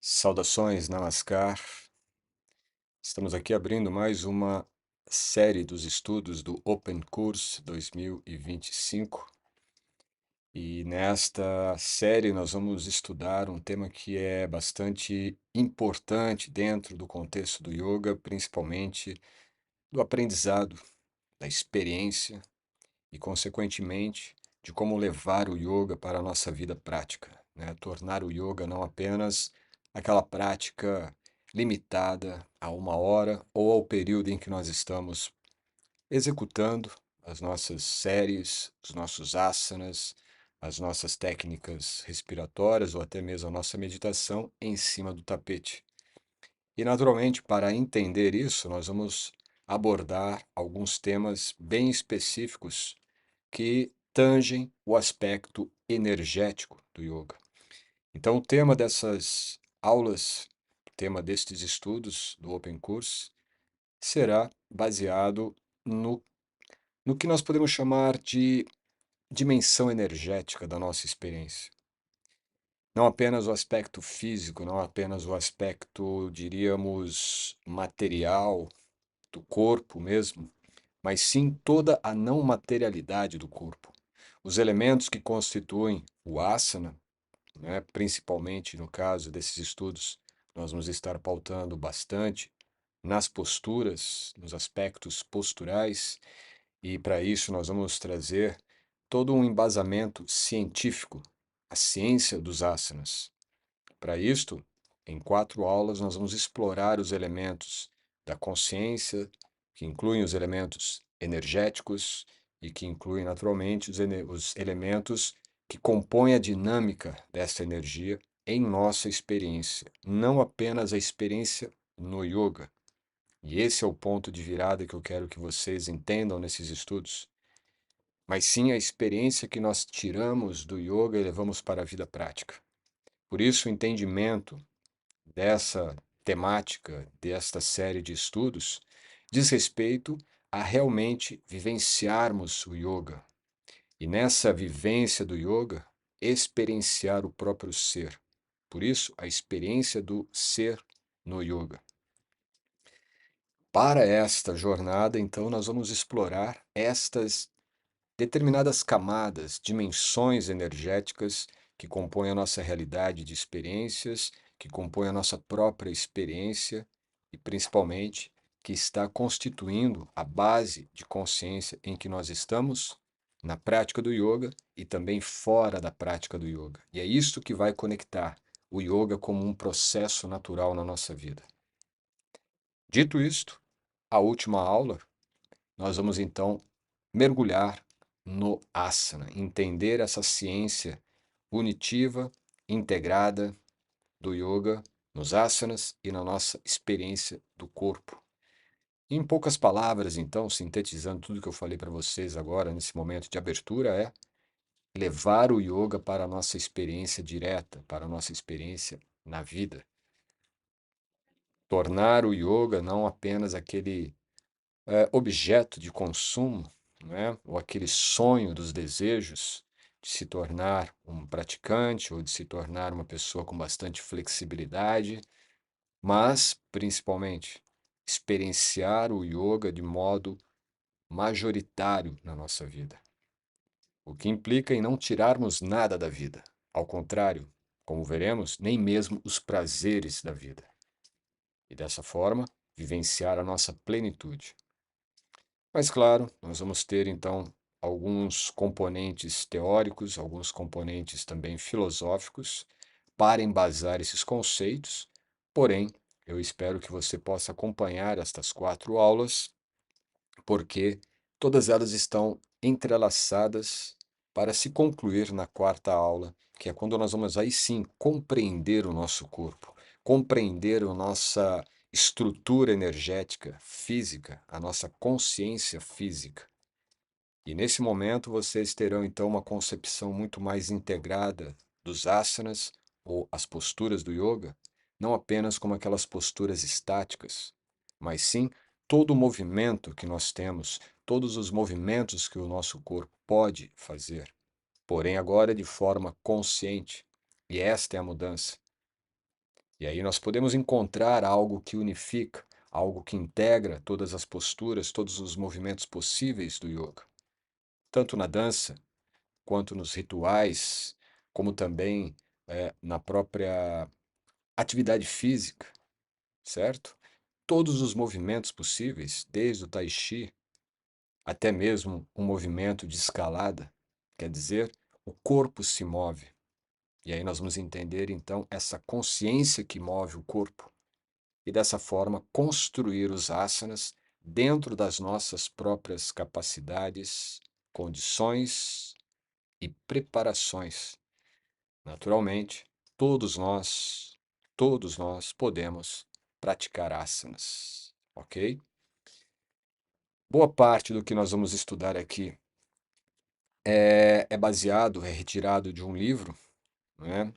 Saudações, Namaskar. Estamos aqui abrindo mais uma série dos estudos do Open Course 2025. E nesta série nós vamos estudar um tema que é bastante importante dentro do contexto do yoga, principalmente do aprendizado, da experiência e, consequentemente, de como levar o yoga para a nossa vida prática, né? Tornar o yoga não apenas aquela prática limitada a uma hora ou ao período em que nós estamos executando as nossas séries, os nossos asanas, as nossas técnicas respiratórias ou até mesmo a nossa meditação em cima do tapete. E, naturalmente, para entender isso, nós vamos abordar alguns temas bem específicos que tangem o aspecto energético do yoga. Então, o tema dessas aulas, o tema destes estudos do Open Course, será baseado no, no que nós podemos chamar de dimensão energética da nossa experiência. Não apenas o aspecto físico, não apenas o aspecto, diríamos, material do corpo mesmo, mas sim toda a não materialidade do corpo. Os elementos que constituem o asana, né, principalmente no caso desses estudos, nós vamos estar pautando bastante nas posturas, nos aspectos posturais, e para isso nós vamos trazer todo um embasamento científico, a ciência dos asanas. Para isto, em 4 aulas, nós vamos explorar os elementos da consciência, que incluem os elementos energéticos e que incluem, naturalmente, os elementos que compõem a dinâmica dessa energia em nossa experiência, não apenas a experiência no yoga. E esse é o ponto de virada que eu quero que vocês entendam nesses estudos, mas sim a experiência que nós tiramos do yoga e levamos para a vida prática. Por isso, o entendimento dessa temática, desta série de estudos, diz respeito a realmente vivenciarmos o yoga. E nessa vivência do yoga, experienciar o próprio ser. Por isso, a experiência do ser no yoga. Para esta jornada, então, nós vamos explorar estas determinadas camadas, dimensões energéticas que compõem a nossa realidade de experiências, que compõem a nossa própria experiência e, principalmente, que está constituindo a base de consciência em que nós estamos na prática do yoga e também fora da prática do yoga. E é isto que vai conectar o yoga como um processo natural na nossa vida. Dito isto, a última aula, nós vamos então mergulhar no asana, entender essa ciência unitiva, integrada do yoga nos asanas e na nossa experiência do corpo. Em poucas palavras, então, sintetizando tudo que eu falei para vocês agora, nesse momento de abertura, é levar o yoga para a nossa experiência direta, para a nossa experiência na vida. Tornar o yoga não apenas aquele objeto de consumo, não é? Ou aquele sonho dos desejos de se tornar um praticante ou de se tornar uma pessoa com bastante flexibilidade, mas, principalmente, experienciar o yoga de modo majoritário na nossa vida. O que implica em não tirarmos nada da vida. Ao contrário, como veremos, nem mesmo os prazeres da vida. E dessa forma, vivenciar a nossa plenitude. Mas, claro, nós vamos ter então alguns componentes teóricos, alguns componentes também filosóficos para embasar esses conceitos, porém, eu espero que você possa acompanhar estas 4 aulas, porque todas elas estão entrelaçadas para se concluir na 4ª aula, que é quando nós vamos aí sim compreender o nosso corpo, compreender a nossa estrutura energética física, a nossa consciência física. E nesse momento vocês terão então uma concepção muito mais integrada dos asanas ou as posturas do yoga, não apenas como aquelas posturas estáticas, mas sim todo o movimento que nós temos, todos os movimentos que o nosso corpo pode fazer, porém agora de forma consciente. E esta é a mudança. E aí nós podemos encontrar algo que unifica, algo que integra todas as posturas, todos os movimentos possíveis do yoga, tanto na dança, quanto nos rituais, como também na própria atividade física, certo? Todos os movimentos possíveis, desde o Tai Chi até mesmo um movimento de escalada, quer dizer, o corpo se move. E aí nós vamos entender então essa consciência que move o corpo e dessa forma construir os asanas dentro das nossas próprias capacidades, condições e preparações. Naturalmente, todos nós podemos praticar asanas, ok? Boa parte do que nós vamos estudar aqui é baseado, é retirado de um livro, né?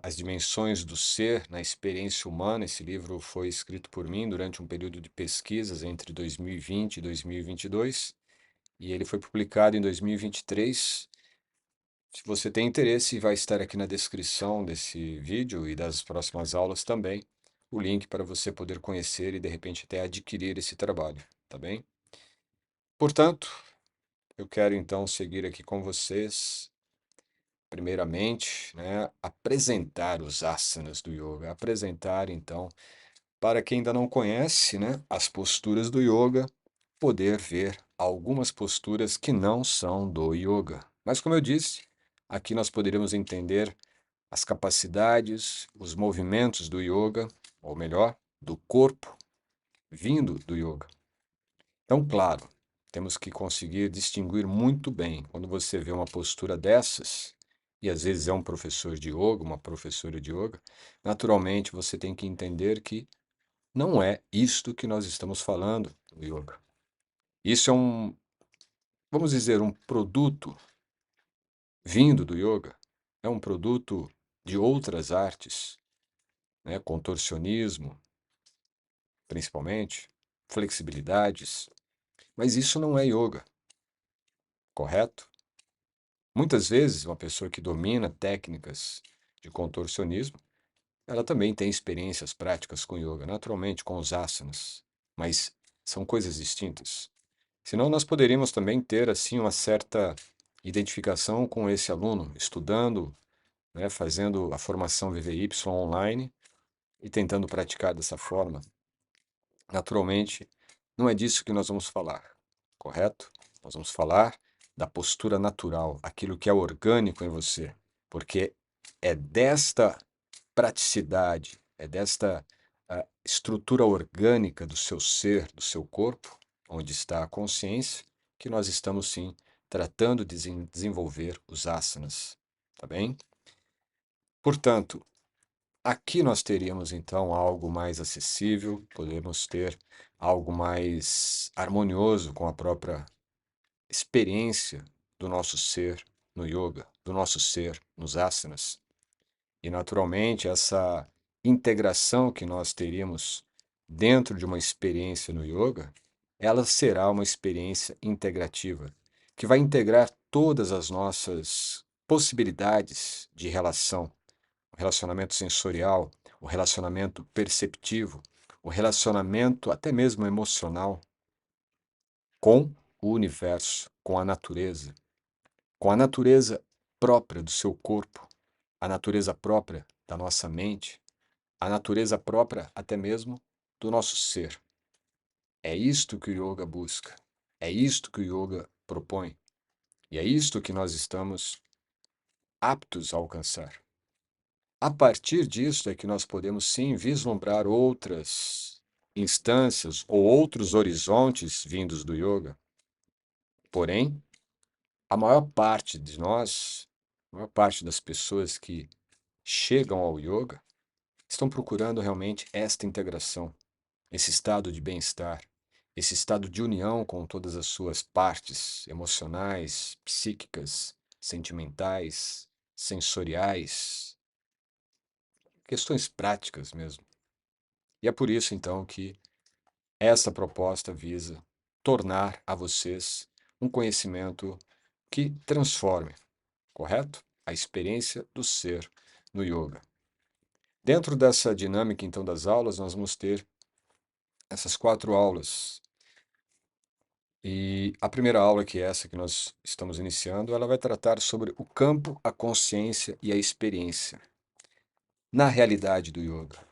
As Dimensões do Ser na Experiência Humana. Esse livro foi escrito por mim durante um período de pesquisas entre 2020 e 2022, e ele foi publicado em 2023. Se você tem interesse, vai estar aqui na descrição desse vídeo e das próximas aulas também, o link para você poder conhecer e de repente até adquirir esse trabalho, tá bem? Portanto, eu quero então seguir aqui com vocês, primeiramente, né, apresentar os asanas do yoga, apresentar então, para quem ainda não conhece, né, as posturas do yoga, poder ver algumas posturas que não são do yoga. Mas como eu disse, aqui nós poderemos entender as capacidades, os movimentos do yoga, ou melhor, do corpo, vindo do yoga. Então, claro, temos que conseguir distinguir muito bem quando você vê uma postura dessas, e às vezes é um professor de yoga, uma professora de yoga, naturalmente você tem que entender que não é isto que nós estamos falando no yoga. Isso é vamos dizer, um produto vindo do yoga, é um produto de outras artes, né? Contorcionismo, principalmente, flexibilidades, mas isso não é yoga, correto? Muitas vezes, uma pessoa que domina técnicas de contorcionismo, ela também tem experiências práticas com yoga, naturalmente com os asanas, mas são coisas distintas. Senão, nós poderíamos também ter assim uma certa identificação com esse aluno, estudando, né, fazendo a formação VVY online e tentando praticar dessa forma. Naturalmente, não é disso que nós vamos falar, correto? Nós vamos falar da postura natural, aquilo que é orgânico em você, porque é desta praticidade, é desta estrutura orgânica do seu ser, do seu corpo, onde está a consciência, que nós estamos sim tratando de desenvolver os asanas, tá bem? Portanto, aqui nós teríamos então algo mais acessível, podemos ter algo mais harmonioso com a própria experiência do nosso ser no yoga, do nosso ser nos asanas. E naturalmente essa integração que nós teríamos dentro de uma experiência no yoga, ela será uma experiência integrativa, que vai integrar todas as nossas possibilidades de relação, o relacionamento sensorial, o relacionamento perceptivo, o relacionamento até mesmo emocional com o universo, com a natureza própria do seu corpo, a natureza própria da nossa mente, a natureza própria até mesmo do nosso ser. É isto que o yoga busca, é isto que o yoga propõe, e é isto que nós estamos aptos a alcançar. A partir disso é que nós podemos sim vislumbrar outras instâncias ou outros horizontes vindos do yoga. Porém, a maior parte de nós, a maior parte das pessoas que chegam ao yoga, estão procurando realmente esta integração, esse estado de bem-estar, esse estado de união com todas as suas partes emocionais, psíquicas, sentimentais, sensoriais, questões práticas mesmo. E é por isso, então, que essa proposta visa tornar a vocês um conhecimento que transforme, correto? A experiência do ser no yoga. Dentro dessa dinâmica, então, das aulas, nós vamos ter essas 4 aulas. E a primeira aula, que é essa que nós estamos iniciando, ela vai tratar sobre o campo, a consciência e a experiência na realidade do yoga.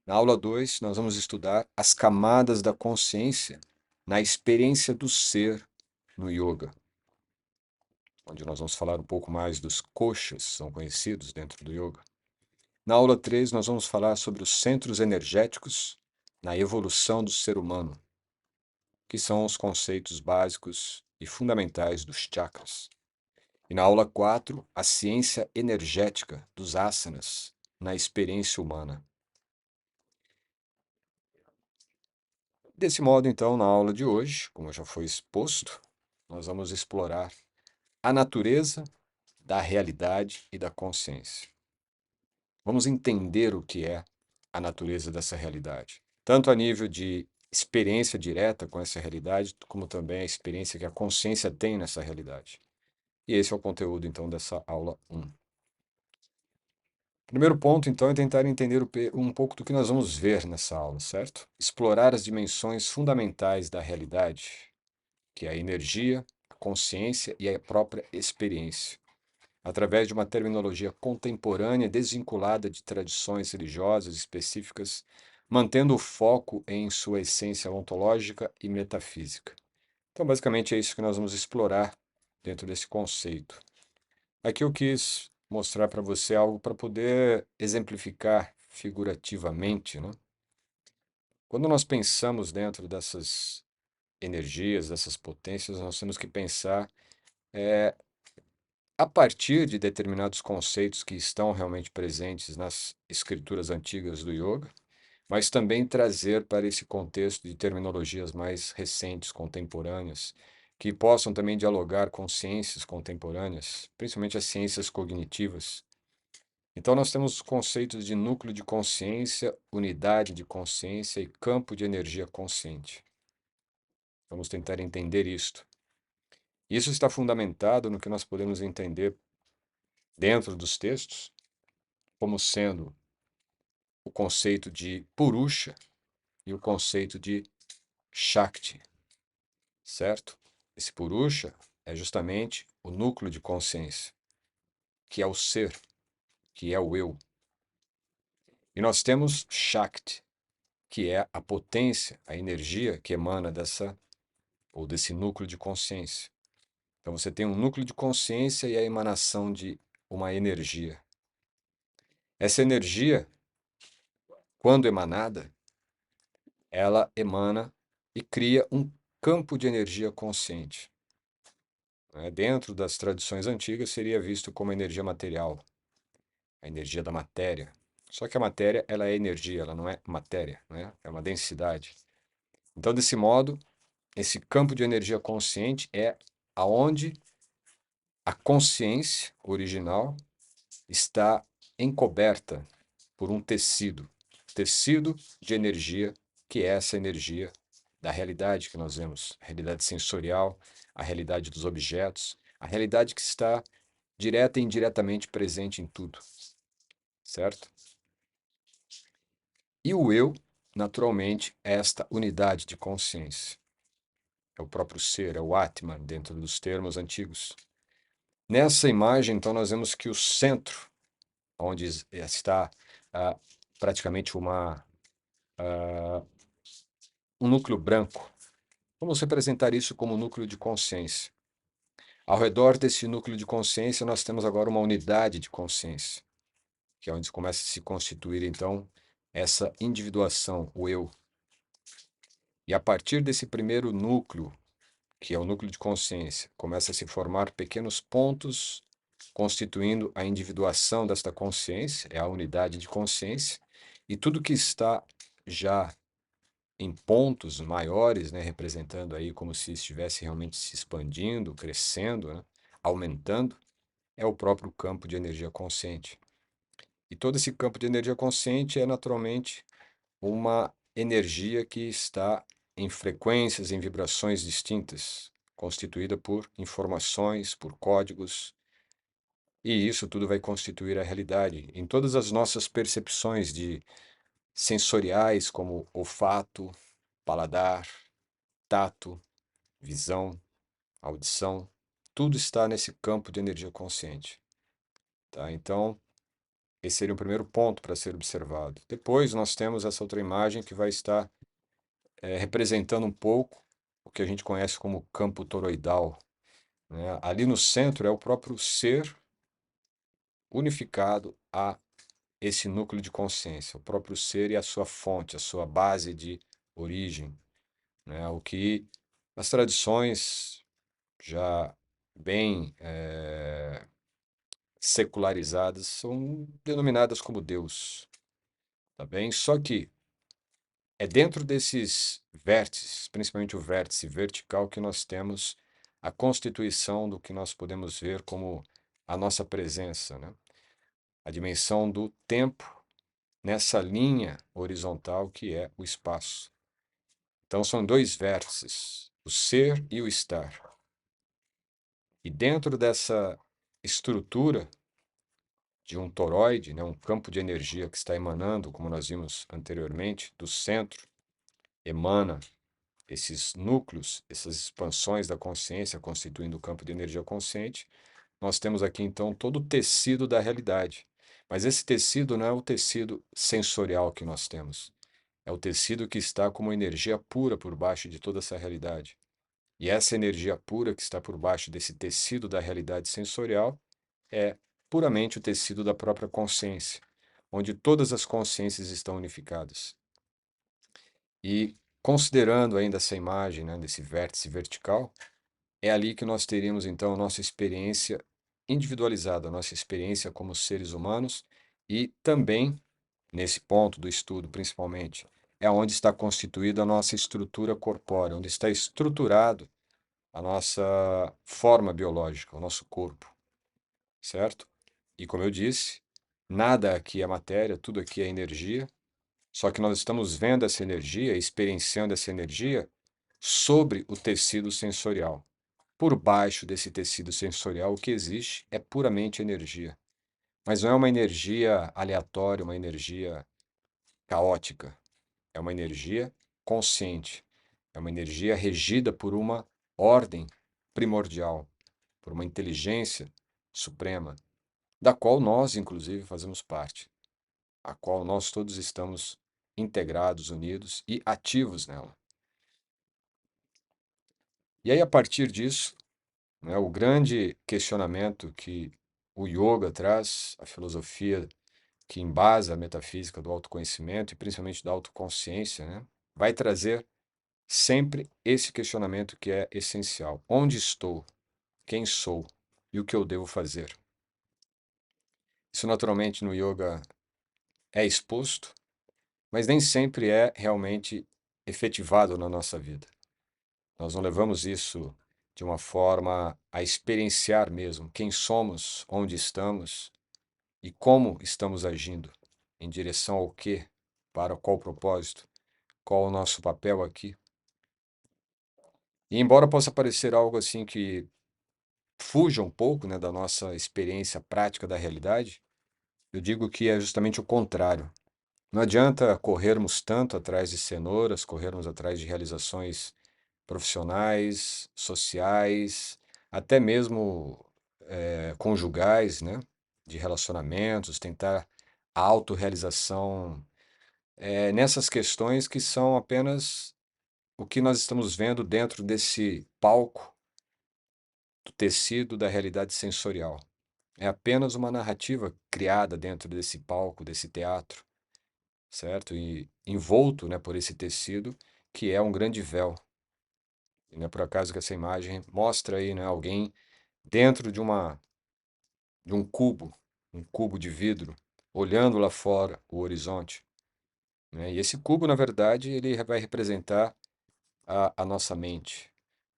Na aula 2, nós vamos estudar as camadas da consciência na experiência do ser no yoga, onde nós vamos falar um pouco mais dos koshas, são conhecidos dentro do yoga. Na aula 3, nós vamos falar sobre os centros energéticos na evolução do ser humano, que são os conceitos básicos e fundamentais dos chakras. E na aula 4, a ciência energética dos asanas na experiência humana. Desse modo, então, na aula de hoje, como já foi exposto, nós vamos explorar a natureza da realidade e da consciência. Vamos entender o que é a natureza dessa realidade, tanto a nível de experiência direta com essa realidade, como também a experiência que a consciência tem nessa realidade. E esse é o conteúdo, então, dessa aula 1. Primeiro ponto, então, é tentar entender um pouco do que nós vamos ver nessa aula, certo? Explorar as dimensões fundamentais da realidade, que é a energia, a consciência e a própria experiência, através de uma terminologia contemporânea desvinculada de tradições religiosas específicas, mantendo o foco em sua essência ontológica e metafísica. Então, basicamente, é isso que nós vamos explorar dentro desse conceito. Aqui eu quis mostrar para você algo para poder exemplificar figurativamente, né? Quando nós pensamos dentro dessas energias, dessas potências, nós temos que pensar a partir de determinados conceitos que estão realmente presentes nas escrituras antigas do yoga, mas também trazer para esse contexto de terminologias mais recentes, contemporâneas, que possam também dialogar com ciências contemporâneas, principalmente as ciências cognitivas. Então, nós temos conceitos de núcleo de consciência, unidade de consciência e campo de energia consciente. Vamos tentar entender isto. Isso está fundamentado no que nós podemos entender dentro dos textos, como sendo o conceito de Purusha e o conceito de Shakti, certo? Esse Purusha é justamente o núcleo de consciência, que é o ser, que é o eu. E nós temos Shakti, que é a potência, a energia que emana desse núcleo de consciência. Então você tem um núcleo de consciência e a emanação de uma energia. Essa energia, quando emanada, ela emana e cria um campo de energia consciente. Dentro das tradições antigas, seria visto como energia material, a energia da matéria. Só que a matéria, ela é energia, ela não é matéria, né? É uma densidade. Então, desse modo, esse campo de energia consciente é aonde a consciência original está encoberta por um tecido de energia, que é essa energia da realidade que nós vemos, a realidade sensorial, a realidade dos objetos, a realidade que está direta e indiretamente presente em tudo, certo? E o eu, naturalmente, é esta unidade de consciência. É o próprio ser, é o Atman, dentro dos termos antigos. Nessa imagem, então, nós vemos que o centro, onde está ah, praticamente um núcleo branco. Vamos representar isso como núcleo de consciência. Ao redor desse núcleo de consciência, nós temos agora uma unidade de consciência, que é onde começa a se constituir, então, essa individuação, o eu. E a partir desse primeiro núcleo, que é o núcleo de consciência, começa a se formar pequenos pontos constituindo a individuação desta consciência, é a unidade de consciência, e tudo que está já em pontos maiores, né, representando aí como se estivesse realmente se expandindo, crescendo, né, aumentando, é o próprio campo de energia consciente. E todo esse campo de energia consciente é naturalmente uma energia que está em frequências, em vibrações distintas, constituída por informações, por códigos, E isso tudo vai constituir a realidade em todas as nossas percepções de sensoriais, como olfato, paladar, tato, visão, audição, tudo está nesse campo de energia consciente, tá? Então, esse seria o primeiro ponto para ser observado. Depois nós temos essa outra imagem que vai estar representando um pouco o que a gente conhece como campo toroidal, né? Ali no centro é o próprio ser unificado a esse núcleo de consciência, o próprio ser e a sua fonte, a sua base de origem, né? O que as tradições já bem secularizadas são denominadas como Deus, tá bem? Só que é dentro desses vértices, principalmente o vértice vertical, que nós temos a constituição do que nós podemos ver como a nossa presença, né? A dimensão do tempo nessa linha horizontal que é o espaço. Então são dois vértices, o ser e o estar. E dentro dessa estrutura de um toroide, né, um campo de energia que está emanando, como nós vimos anteriormente, do centro, emana esses núcleos, essas expansões da consciência constituindo o campo de energia consciente. Nós temos aqui então todo o tecido da realidade. Mas esse tecido não é o tecido sensorial que nós temos. É o tecido que está como energia pura por baixo de toda essa realidade. E essa energia pura que está por baixo desse tecido da realidade sensorial é puramente o tecido da própria consciência, onde todas as consciências estão unificadas. E considerando ainda essa imagem, né, desse vértice vertical, é ali que nós teríamos então a nossa experiência individualizada, a nossa experiência como seres humanos e também, nesse ponto do estudo principalmente, é onde está constituída a nossa estrutura corpórea, onde está estruturado a nossa forma biológica, o nosso corpo, certo? E como eu disse, nada aqui é matéria, tudo aqui é energia, só que nós estamos vendo essa energia, experienciando essa energia sobre o tecido sensorial. Por baixo desse tecido sensorial, o que existe é puramente energia. Mas não é uma energia aleatória, uma energia caótica. É uma energia consciente. É uma energia regida por uma ordem primordial, por uma inteligência suprema, da qual nós, inclusive, fazemos parte, a qual nós todos estamos integrados, unidos e ativos nela. E aí, a partir disso, né, o grande questionamento que o yoga traz, a filosofia que embasa a metafísica do autoconhecimento e principalmente da autoconsciência, né, vai trazer sempre esse questionamento que é essencial: onde estou? Quem sou? E o que eu devo fazer? Isso, naturalmente, no yoga é exposto, mas nem sempre é realmente efetivado na nossa vida. Nós não levamos isso de uma forma a experienciar mesmo quem somos, onde estamos e como estamos agindo, em direção ao quê, para qual propósito, qual o nosso papel aqui. E embora possa parecer algo assim que fuja um pouco, né, da nossa experiência prática da realidade, eu digo que é justamente o contrário. Não adianta corrermos tanto atrás de cenouras, corrermos atrás de realizações profissionais, sociais, até mesmo conjugais, né? De relacionamentos, tentar a autorrealização nessas questões que são apenas o que nós estamos vendo dentro desse palco do tecido da realidade sensorial. É apenas uma narrativa criada dentro desse palco, desse teatro, certo? E envolto, né, por esse tecido que é um grande véu. E não é por acaso que essa imagem mostra aí, né, alguém dentro de um cubo de vidro, olhando lá fora o horizonte, né? E esse cubo, na verdade, ele vai representar a nossa mente,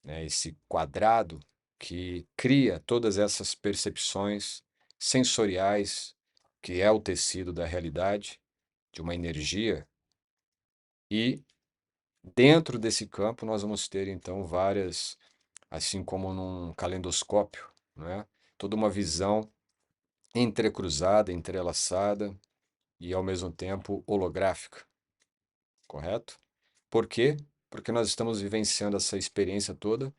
né? Esse quadrado que cria todas essas percepções sensoriais, que é o tecido da realidade, de uma energia, e dentro desse campo nós vamos ter então várias, assim como num calendoscópio, né? Toda uma visão entrecruzada, entrelaçada e ao mesmo tempo holográfica, correto? Por quê? Porque nós estamos vivenciando essa experiência toda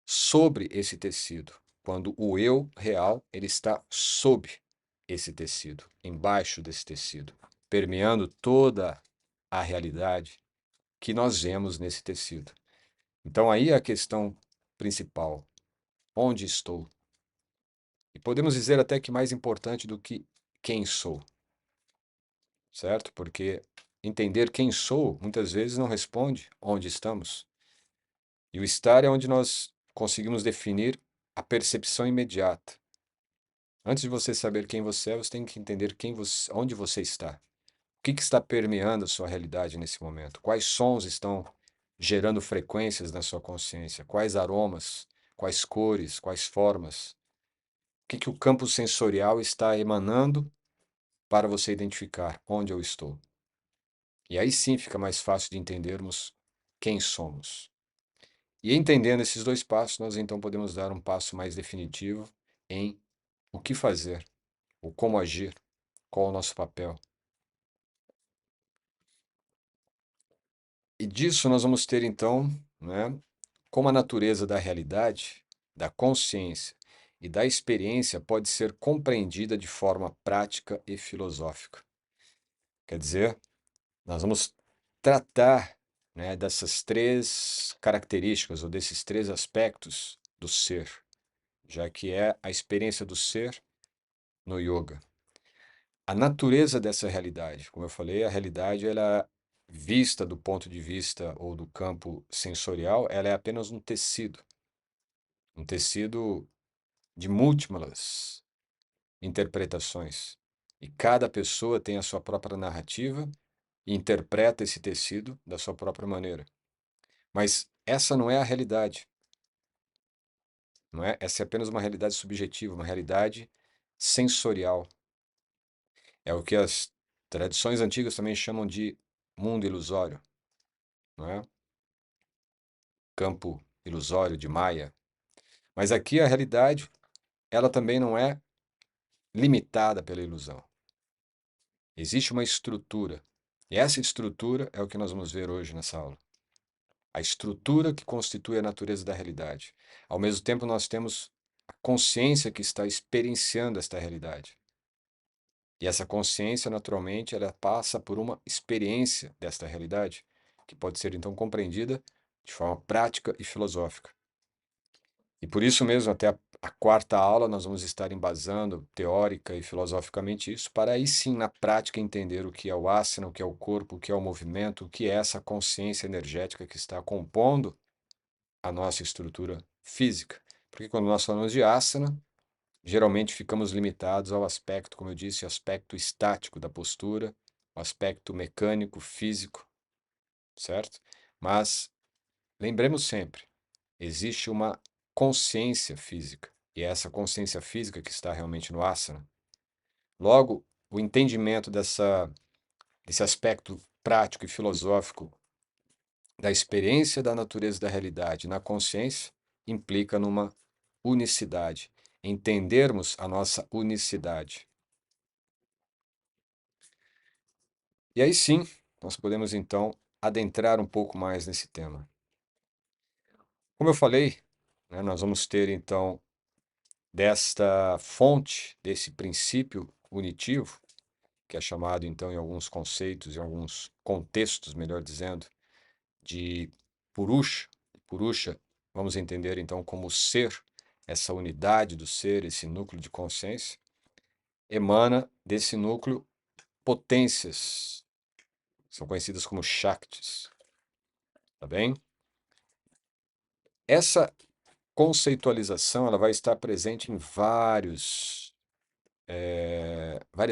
sobre esse tecido, quando o eu real ele está sob esse tecido, embaixo desse tecido, permeando toda a realidade que nós vemos nesse tecido. Então aí é a questão principal: onde estou? E podemos dizer até que mais importante do que quem sou, certo? Porque entender quem sou muitas vezes não responde onde estamos. E o estar é onde nós conseguimos definir a percepção imediata. Antes de você saber quem você é, você tem que entender onde você está. O que está permeando a sua realidade nesse momento? Quais sons estão gerando frequências na sua consciência? Quais aromas? Quais cores? Quais formas? O que o campo sensorial está emanando para você identificar onde eu estou? E aí sim fica mais fácil de entendermos quem somos. E entendendo esses dois passos, nós então podemos dar um passo mais definitivo em o que fazer, o como agir, qual o nosso papel. E disso nós vamos ter então, né, como a natureza da realidade, da consciência e da experiência pode ser compreendida de forma prática e filosófica. Quer dizer, nós vamos tratar, né, dessas três características ou desses três aspectos do ser, já que é a experiência do ser no yoga. A natureza dessa realidade, como eu falei, a realidade ela vista do ponto de vista ou do campo sensorial, ela é apenas um tecido de múltiplas interpretações. E cada pessoa tem a sua própria narrativa e interpreta esse tecido da sua própria maneira. Mas essa não é a realidade, não é? Essa é apenas uma realidade subjetiva, uma realidade sensorial. É o que as tradições antigas também chamam de mundo ilusório, não é? Campo ilusório de Maia. Mas aqui a realidade, ela também não é limitada pela ilusão. Existe uma estrutura. E essa estrutura é o que nós vamos ver hoje nessa aula. A estrutura que constitui a natureza da realidade. Ao mesmo tempo, nós temos a consciência que está experienciando esta realidade. E essa consciência, naturalmente, ela passa por uma experiência desta realidade, que pode ser então compreendida de forma prática e filosófica. E por isso mesmo, até a quarta aula, nós vamos estar embasando teórica e filosoficamente isso, para aí sim, na prática, entender o que é o asana, o que é o corpo, o que é o movimento, o que é essa consciência energética que está compondo a nossa estrutura física. Porque quando nós falamos de asana, geralmente ficamos limitados ao aspecto, como eu disse, aspecto estático da postura, o aspecto mecânico, físico, certo? Mas lembremos sempre, existe uma consciência física, e é essa consciência física que está realmente no asana. Logo, o entendimento desse aspecto prático e filosófico da experiência da natureza da realidade na consciência implica numa unicidade, entendermos a nossa unicidade. E aí sim, nós podemos então adentrar um pouco mais nesse tema. Como eu falei, né, nós vamos ter então desta fonte, desse princípio unitivo, que é chamado então em alguns conceitos, em alguns contextos, melhor dizendo, de Purusha. Purusha, vamos entender então como ser, essa unidade do ser, esse núcleo de consciência, emana desse núcleo potências, são conhecidas como Shaktis, tá bem? Essa conceitualização ela vai estar presente em várias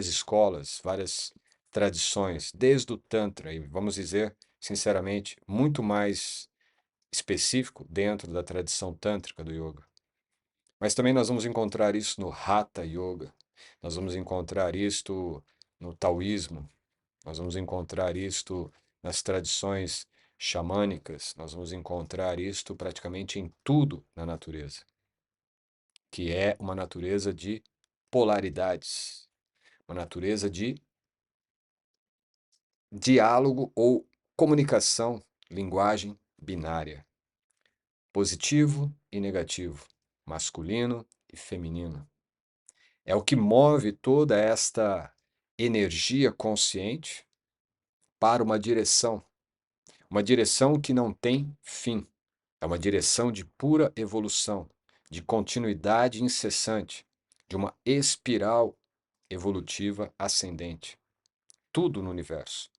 escolas, várias tradições, desde o Tantra, e vamos dizer, sinceramente, muito mais específico dentro da tradição tântrica do yoga. Mas também nós vamos encontrar isso no Hatha Yoga, nós vamos encontrar isto no taoísmo, nós vamos encontrar isto nas tradições xamânicas, nós vamos encontrar isto praticamente em tudo na natureza, que é uma natureza de polaridades, uma natureza de diálogo ou comunicação, linguagem binária, positivo e negativo, masculino e feminino. É o que move toda esta energia consciente para uma direção que não tem fim. É uma direção de pura evolução, de continuidade incessante, de uma espiral evolutiva ascendente. Tudo no universo.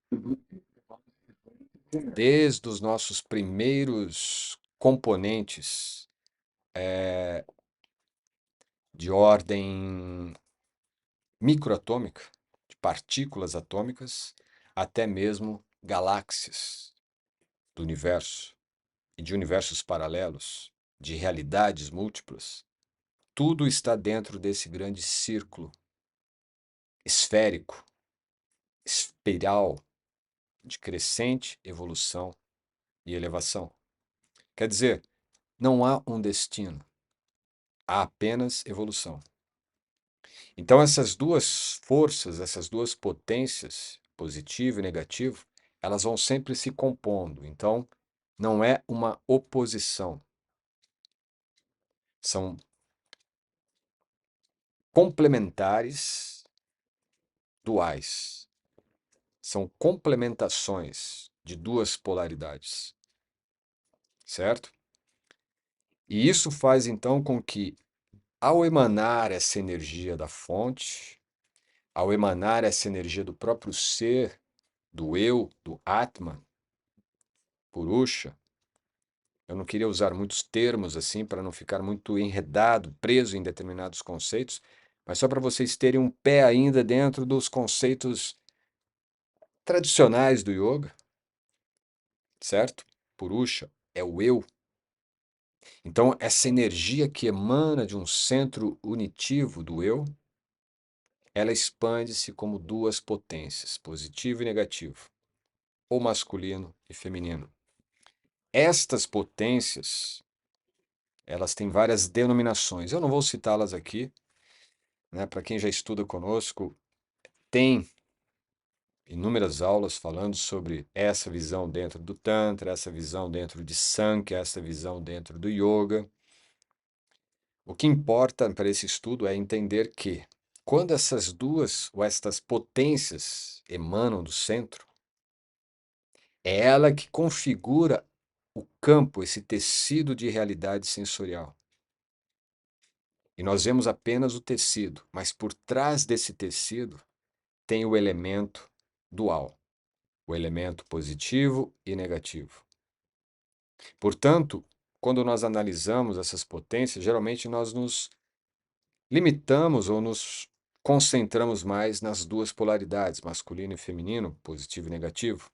Desde os nossos primeiros componentes de ordem microatômica, de partículas atômicas, até mesmo galáxias do universo e de universos paralelos, de realidades múltiplas. Tudo está dentro desse grande círculo esférico, espiral de crescente evolução e elevação. Quer dizer, não há um destino, há apenas evolução. Então, essas duas forças, essas duas potências, positivo e negativo, elas vão sempre se compondo. Então, não é uma oposição. São complementares duais. São complementações de duas polaridades. Certo? E isso faz então com que, ao emanar essa energia da fonte, ao emanar essa energia do próprio ser, do eu, do Atman, Purusha, eu não queria usar muitos termos assim para não ficar muito enredado, preso em determinados conceitos, mas só para vocês terem um pé ainda dentro dos conceitos tradicionais do yoga, certo? Purusha é o eu. Então, essa energia que emana de um centro unitivo do eu, ela expande-se como duas potências, positivo e negativo, ou masculino e feminino. Estas potências, elas têm várias denominações. Eu não vou citá-las aqui, né? Para quem já estuda conosco, tem inúmeras aulas falando sobre essa visão dentro do Tantra, essa visão dentro de Sankhya, essa visão dentro do Yoga. O que importa para esse estudo é entender que, quando essas duas ou estas potências emanam do centro, é ela que configura o campo, esse tecido de realidade sensorial. E nós vemos apenas o tecido, mas por trás desse tecido tem o elemento dual, o elemento positivo e negativo. Portanto, quando nós analisamos essas potências, geralmente nós nos limitamos ou nos concentramos mais nas duas polaridades, masculino e feminino, positivo e negativo.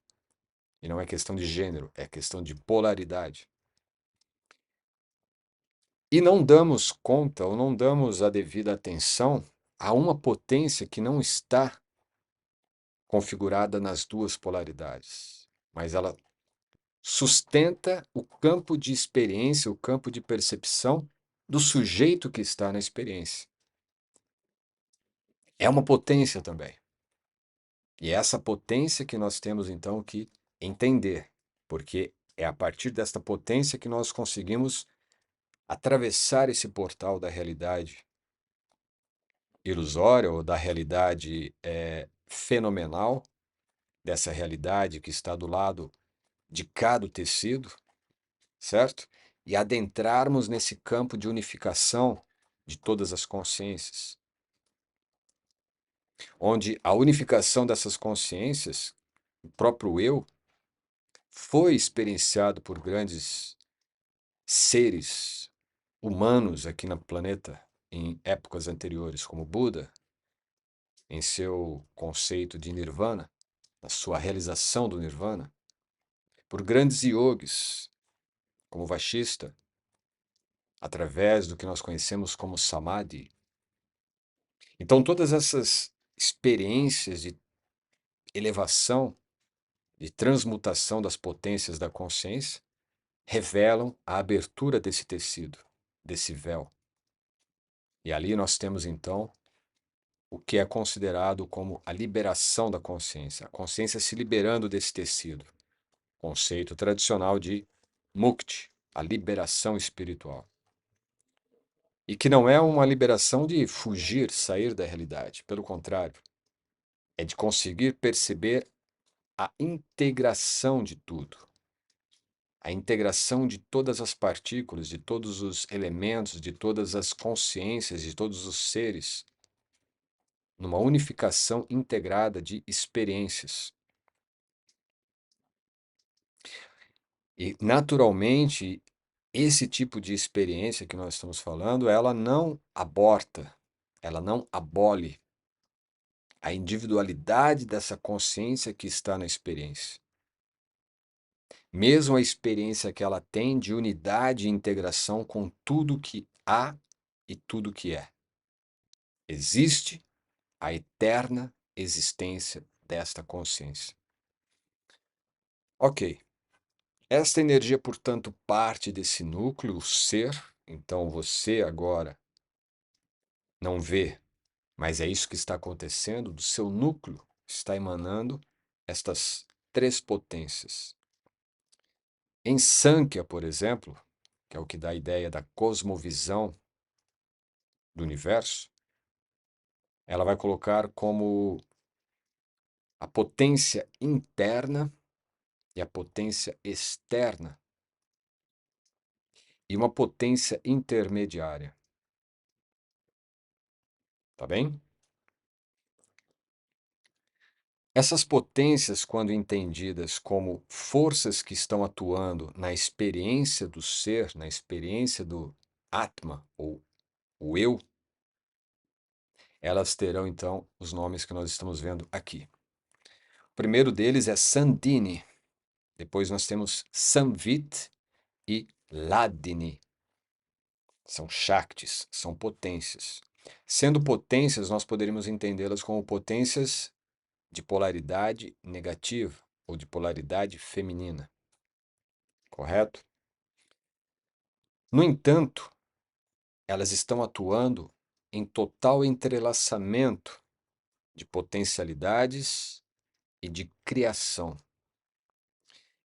E não é questão de gênero, é questão de polaridade. E não damos conta ou não damos a devida atenção a uma potência que não está configurada nas duas polaridades, mas ela sustenta o campo de experiência, o campo de percepção do sujeito que está na experiência. É uma potência também. E é essa potência que nós temos então que entender, porque é a partir desta potência que nós conseguimos atravessar esse portal da realidade ilusória ou da realidade fenomenal, dessa realidade que está do lado de cada tecido, certo? E adentrarmos nesse campo de unificação de todas as consciências, onde a unificação dessas consciências, o próprio eu, foi experienciado por grandes seres humanos aqui no planeta em épocas anteriores, como Buda, em seu conceito de Nirvana, na sua realização do Nirvana, por grandes yogis, como Vashista, através do que nós conhecemos como Samadhi. Então, todas essas experiências de elevação, de transmutação das potências da consciência, revelam a abertura desse tecido, desse véu. E ali nós temos, então, o que é considerado como a liberação da consciência, a consciência se liberando desse tecido, conceito tradicional de mukti, a liberação espiritual. E que não é uma liberação de fugir, sair da realidade, pelo contrário, é de conseguir perceber a integração de tudo, a integração de todas as partículas, de todos os elementos, de todas as consciências, de todos os seres, numa unificação integrada de experiências. E, naturalmente, esse tipo de experiência que nós estamos falando, ela não aborta, ela não abole a individualidade dessa consciência que está na experiência. Mesmo a experiência que ela tem de unidade e integração com tudo que há e tudo que é. Existe a eterna existência desta consciência. Ok. Esta energia, portanto, parte desse núcleo, o ser. Então você agora não vê, mas é isso que está acontecendo. Do seu núcleo está emanando estas três potências. Em Sankhya, por exemplo, que é o que dá a ideia da cosmovisão do universo, ela vai colocar como a potência interna e a potência externa e uma potência intermediária. Tá bem? Essas potências, quando entendidas como forças que estão atuando na experiência do ser, na experiência do Atma, ou o eu, elas terão então os nomes que nós estamos vendo aqui. O primeiro deles é Sandhini, depois nós temos Samvit e Hladini. São Shaktis, são potências. Sendo potências, nós poderíamos entendê-las como potências de polaridade negativa ou de polaridade feminina. Correto? No entanto, elas estão atuando em total entrelaçamento de potencialidades e de criação.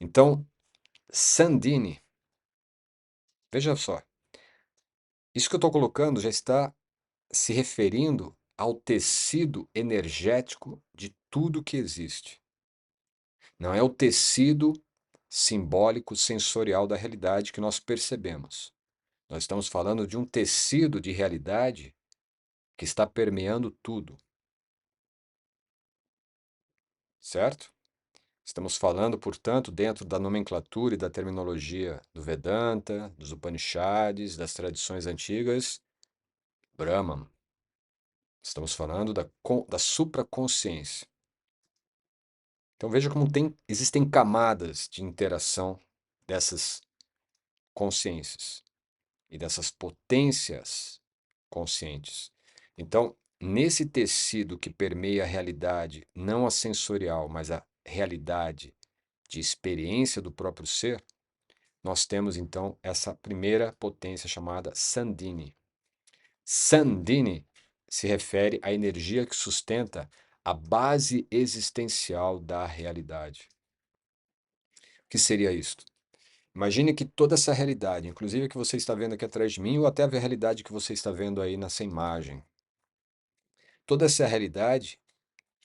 Então, Sandhini, veja só, isso que eu estou colocando já está se referindo ao tecido energético de tudo que existe. Não é o tecido simbólico sensorial da realidade que nós percebemos. Nós estamos falando de um tecido de realidade que está permeando tudo. Certo? Estamos falando, portanto, dentro da nomenclatura e da terminologia do Vedanta, dos Upanishads, das tradições antigas, Brahman. Estamos falando da supraconsciência. Então veja como existem camadas de interação dessas consciências e dessas potências conscientes. Então, nesse tecido que permeia a realidade, não a sensorial, mas a realidade de experiência do próprio ser, nós temos então essa primeira potência chamada Sandhini. Sandhini se refere à energia que sustenta a base existencial da realidade. O que seria isto? Imagine que toda essa realidade, inclusive a que você está vendo aqui atrás de mim, ou até a realidade que você está vendo aí nessa imagem, toda essa realidade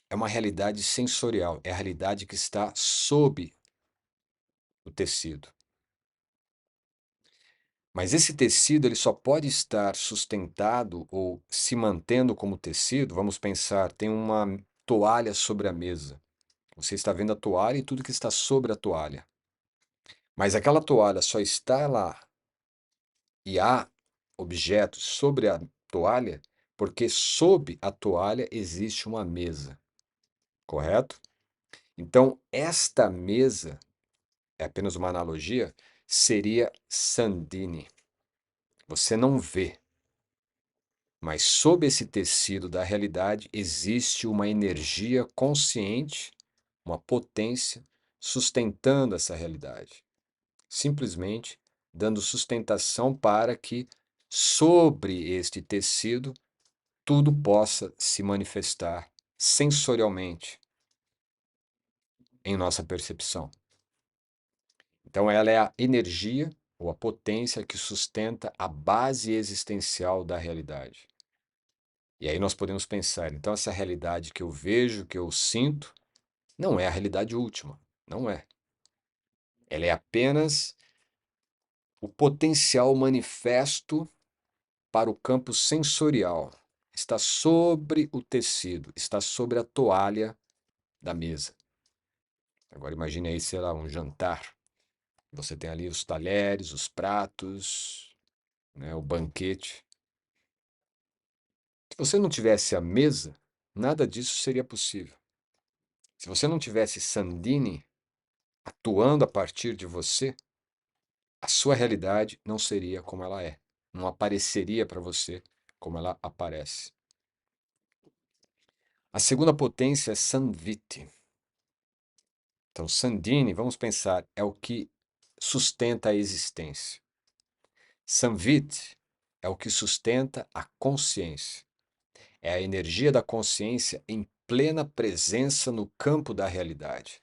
é uma realidade sensorial, é a realidade que está sob o tecido. Mas esse tecido ele só pode estar sustentado ou se mantendo como tecido, vamos pensar, tem uma toalha sobre a mesa. Você está vendo a toalha e tudo que está sobre a toalha. Mas aquela toalha só está lá e há objetos sobre a toalha porque sob a toalha existe uma mesa, correto? Então, esta mesa, é apenas uma analogia, seria Sandhini. Você não vê, mas sob esse tecido da realidade existe uma energia consciente, uma potência sustentando essa realidade. Simplesmente dando sustentação para que sobre este tecido tudo possa se manifestar sensorialmente em nossa percepção. Então, ela é a energia ou a potência que sustenta a base existencial da realidade. E aí nós podemos pensar, então essa realidade que eu vejo, que eu sinto, não é a realidade última, não é. Ela é apenas o potencial manifesto para o campo sensorial. Está sobre o tecido, está sobre a toalha da mesa. Agora imagine aí, sei lá, um jantar. Você tem ali os talheres, os pratos, né, o banquete. Se você não tivesse a mesa, nada disso seria possível. Se você não tivesse Sandini atuando a partir de você, a sua realidade não seria como ela é. Não apareceria para você como ela aparece. A segunda potência é Sanviti. Então, Sandini, vamos pensar, é o que sustenta a existência. Samvit é o que sustenta a consciência. É a energia da consciência em plena presença no campo da realidade.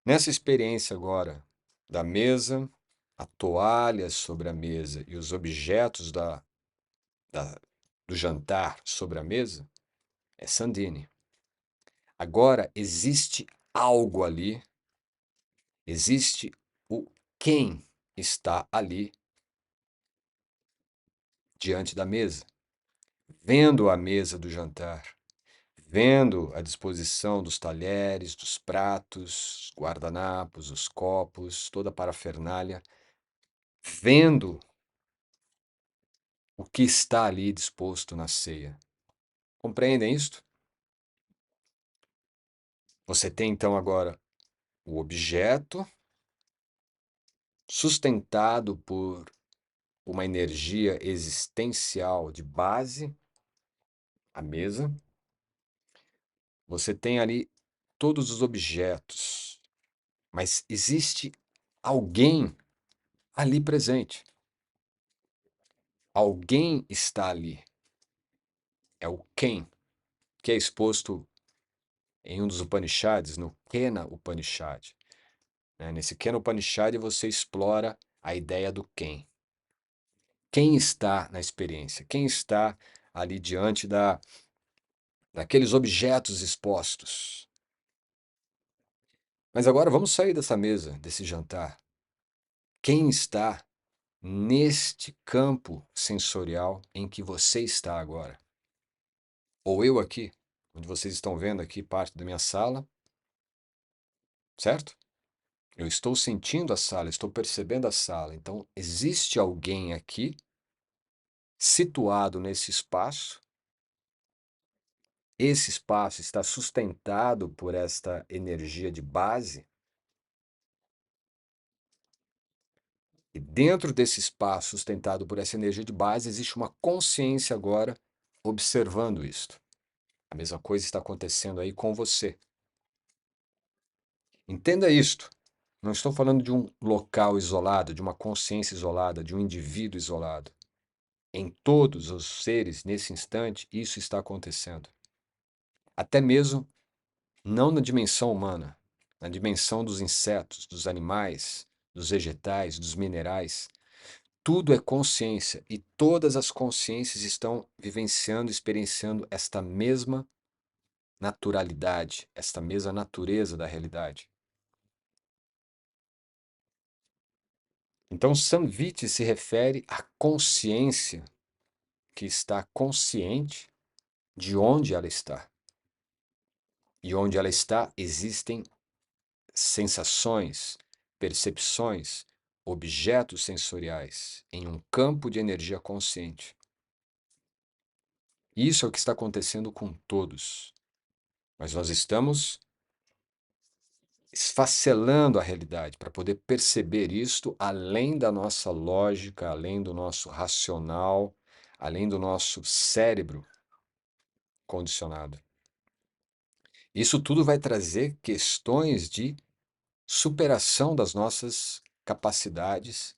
Nessa experiência agora da mesa, a toalha sobre a mesa e os objetos do jantar sobre a mesa, é Sandini. Agora existe algo ali, existe o quem está ali diante da mesa, vendo a mesa do jantar, vendo a disposição dos talheres, dos pratos, os guardanapos, os copos, toda a parafernália, vendo o que está ali disposto na ceia. Compreendem isto? Você tem então agora o objeto sustentado por uma energia existencial de base, a mesa. Você tem ali todos os objetos, mas existe alguém ali presente. Alguém está ali. É o quem, que é exposto em um dos Upanishads, no Kena Upanishad. Nesse Kena Upanishad você explora a ideia do quem. Quem está na experiência? Quem está ali diante daqueles objetos expostos? Mas agora vamos sair dessa mesa, desse jantar. Quem está neste campo sensorial em que você está agora? Ou eu aqui, onde vocês estão vendo aqui parte da minha sala, certo? Eu estou sentindo a sala, estou percebendo a sala. Então, existe alguém aqui situado nesse espaço. Esse espaço está sustentado por esta energia de base. E dentro desse espaço sustentado por essa energia de base, existe uma consciência agora observando isto. A mesma coisa está acontecendo aí com você. Entenda isto. Não estou falando de um local isolado, de uma consciência isolada, de um indivíduo isolado. Em todos os seres, nesse instante, isso está acontecendo. Até mesmo não na dimensão humana, na dimensão dos insetos, dos animais, dos vegetais, dos minerais. Tudo é consciência e todas as consciências estão vivenciando, experienciando esta mesma naturalidade, esta mesma natureza da realidade. Então, Samviti se refere à consciência que está consciente de onde ela está. E onde ela está, existem sensações, percepções, objetos sensoriais em um campo de energia consciente. Isso é o que está acontecendo com todos. Mas nós estamos esfacelando a realidade para poder perceber isto além da nossa lógica, além do nosso racional, além do nosso cérebro condicionado. Isso tudo vai trazer questões de superação das nossas capacidades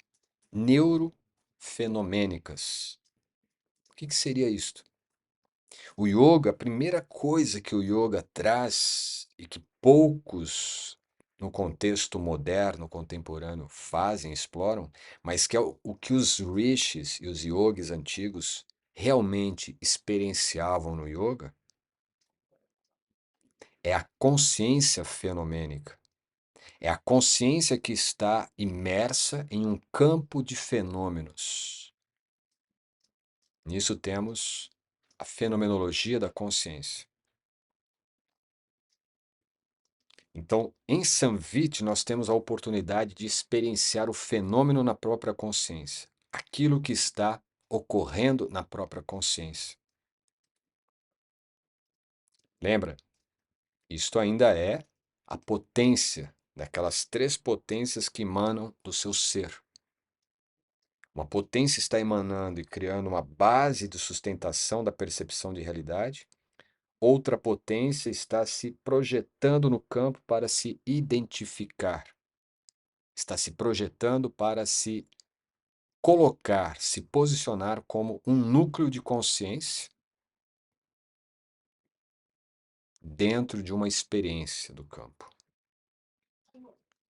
neurofenomênicas. O que seria isto? O yoga, a primeira coisa que o yoga traz e que poucos no contexto moderno, contemporâneo, fazem, exploram, mas que é o que os rishis e os yogis antigos realmente experienciavam no yoga, é a consciência fenomênica. É a consciência que está imersa em um campo de fenômenos. Nisso temos a fenomenologia da consciência. Então, em Samvit, nós temos a oportunidade de experienciar o fenômeno na própria consciência, aquilo que está ocorrendo na própria consciência. Lembra? Isto ainda é a potência daquelas três potências que emanam do seu ser. Uma potência está emanando e criando uma base de sustentação da percepção de realidade. Outra potência está se projetando no campo para se identificar. Está se projetando para se colocar, se posicionar como um núcleo de consciência dentro de uma experiência do campo.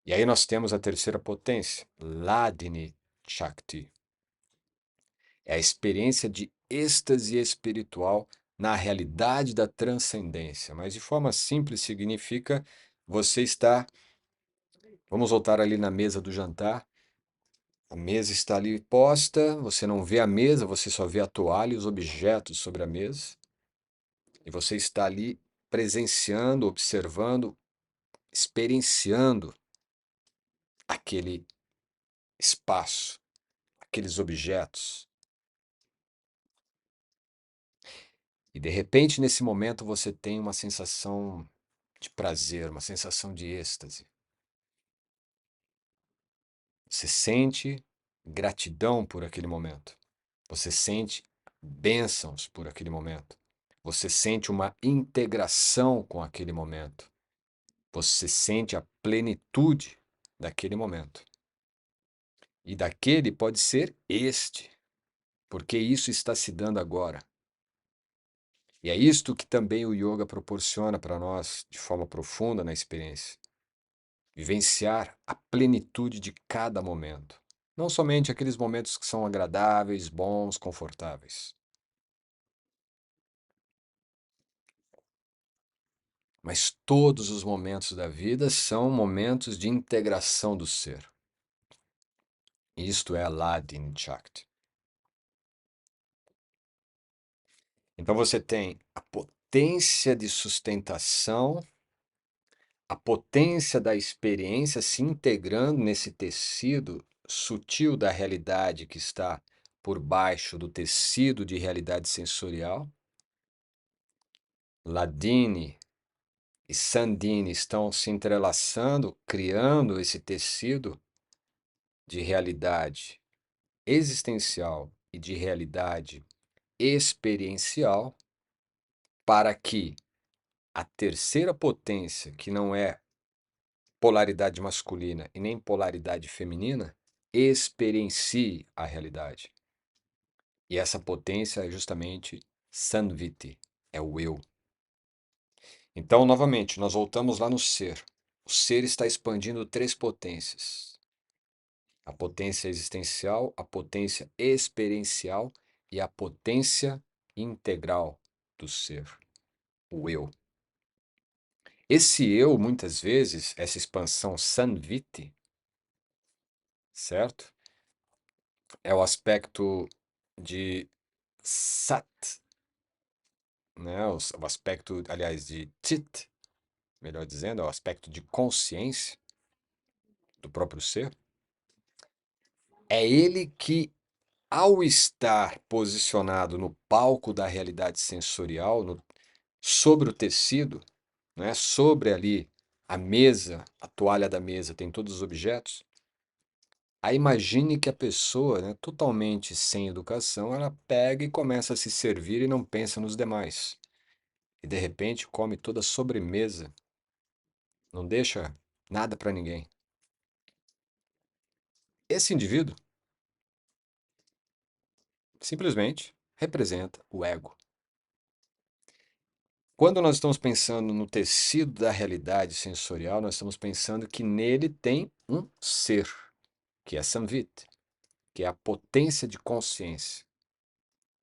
E aí nós temos a terceira potência, Hladini Shakti. É a experiência de êxtase espiritual na realidade da transcendência. Mas de forma simples significa você está. Vamos voltar ali na mesa do jantar. A mesa está ali posta, você não vê a mesa, você só vê a toalha e os objetos sobre a mesa. E você está ali presenciando, observando, experienciando aquele espaço, aqueles objetos. E de repente, nesse momento, você tem uma sensação de prazer, uma sensação de êxtase. Você sente gratidão por aquele momento. Você sente bênçãos por aquele momento. Você sente uma integração com aquele momento. Você sente a plenitude daquele momento. E daquele pode ser este, porque isso está se dando agora. E é isto que também o yoga proporciona para nós de forma profunda na experiência. Vivenciar a plenitude de cada momento. Não somente aqueles momentos que são agradáveis, bons, confortáveis, mas todos os momentos da vida são momentos de integração do ser. Isto é Hladini Shakti. Então você tem a potência de sustentação, a potência da experiência se integrando nesse tecido sutil da realidade que está por baixo do tecido de realidade sensorial. Hladini e Sandhini estão se entrelaçando, criando esse tecido de realidade existencial e de realidade experiencial para que a terceira potência, que não é polaridade masculina e nem polaridade feminina, experiencie a realidade. E essa potência é justamente Sanviti, é o eu. Então, novamente, nós voltamos lá no ser. O ser está expandindo três potências: a potência existencial, a potência experiencial e a potência integral do ser, o eu. Esse eu, muitas vezes, essa expansão Sanviti, certo? É o aspecto de Sat, né? O aspecto, aliás, de Chit, melhor dizendo, é o aspecto de consciência do próprio ser. É ele que, ao estar posicionado no palco da realidade sensorial, sobre o tecido, né, sobre ali a mesa, a toalha da mesa, tem todos os objetos. Aí imagine que a pessoa, né, totalmente sem educação, ela pega e começa a se servir e não pensa nos demais. E de repente come toda a sobremesa, não deixa nada para ninguém. Esse indivíduo simplesmente representa o ego. Quando nós estamos pensando no tecido da realidade sensorial, nós estamos pensando que nele tem um ser, que é Samvit, que é a potência de consciência.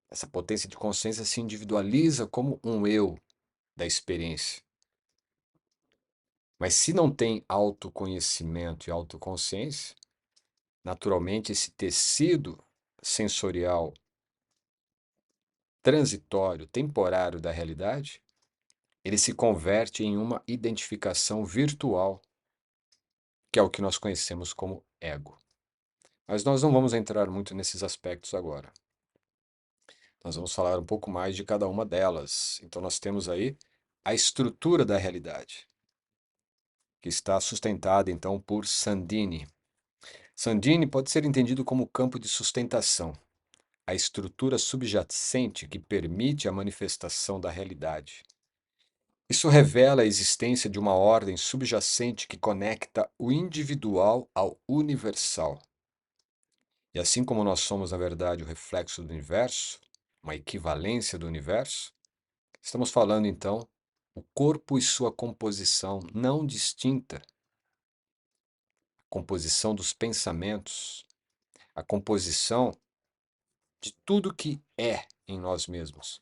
Essa potência de consciência se individualiza como um eu da experiência. Mas se não tem autoconhecimento e autoconsciência, naturalmente esse tecido sensorial transitório, temporário da realidade, ele se converte em uma identificação virtual, que é o que nós conhecemos como ego. Mas nós não vamos entrar muito nesses aspectos agora. Nós vamos falar um pouco mais de cada uma delas. Então nós temos aí a estrutura da realidade, que está sustentada então por Sandini. Sandini pode ser entendido como campo de sustentação, a estrutura subjacente que permite a manifestação da realidade. Isso revela a existência de uma ordem subjacente que conecta o individual ao universal. E assim como nós somos, na verdade, o reflexo do universo, uma equivalência do universo, estamos falando então o corpo e sua composição não distinta, a composição dos pensamentos, a composição de tudo que é em nós mesmos,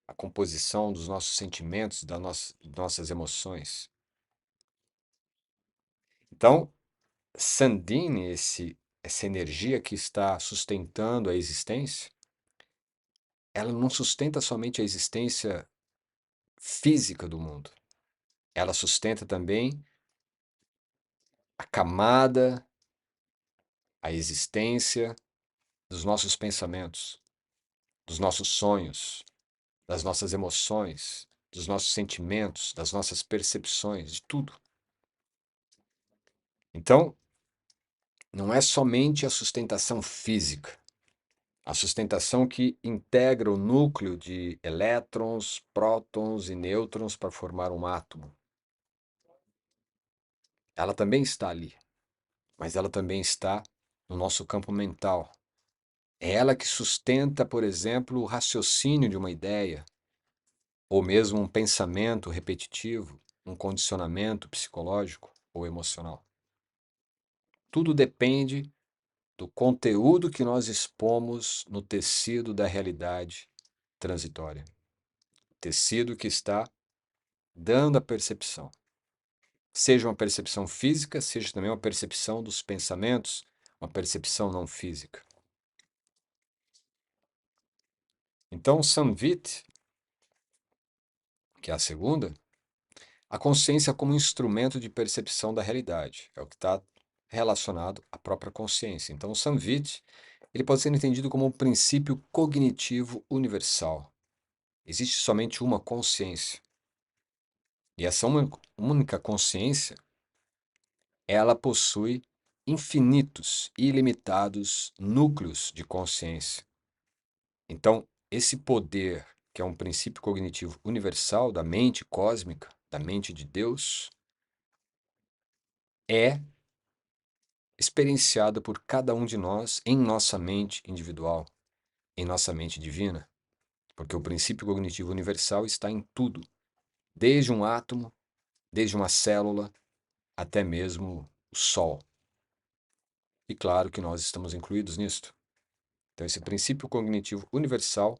a composição dos nossos sentimentos, das nossas emoções. Então, Sandini, essa energia que está sustentando a existência, ela não sustenta somente a existência física do mundo. Ela sustenta também a camada, a existência dos nossos pensamentos, dos nossos sonhos, das nossas emoções, dos nossos sentimentos, das nossas percepções, de tudo. Então, não é somente a sustentação física, a sustentação que integra o núcleo de elétrons, prótons e nêutrons para formar um átomo. Ela também está ali, mas ela também está no nosso campo mental. É ela que sustenta, por exemplo, o raciocínio de uma ideia, ou mesmo um pensamento repetitivo, um condicionamento psicológico ou emocional. Tudo depende do conteúdo que nós expomos no tecido da realidade transitória. Tecido que está dando a percepção. Seja uma percepção física, seja também uma percepção dos pensamentos, uma percepção não física. Então, Samvit, que é a segunda, a consciência como instrumento de percepção da realidade, é o que está relacionado à própria consciência. Então, o Samvit, ele pode ser entendido como um princípio cognitivo universal. Existe somente uma consciência. E essa única consciência, ela possui infinitos e ilimitados núcleos de consciência. Então, esse poder, que é um princípio cognitivo universal da mente cósmica, da mente de Deus, é experienciado por cada um de nós em nossa mente individual, em nossa mente divina, porque o princípio cognitivo universal está em tudo, desde um átomo, desde uma célula, até mesmo o Sol. E claro que nós estamos incluídos nisto. Então, esse princípio cognitivo universal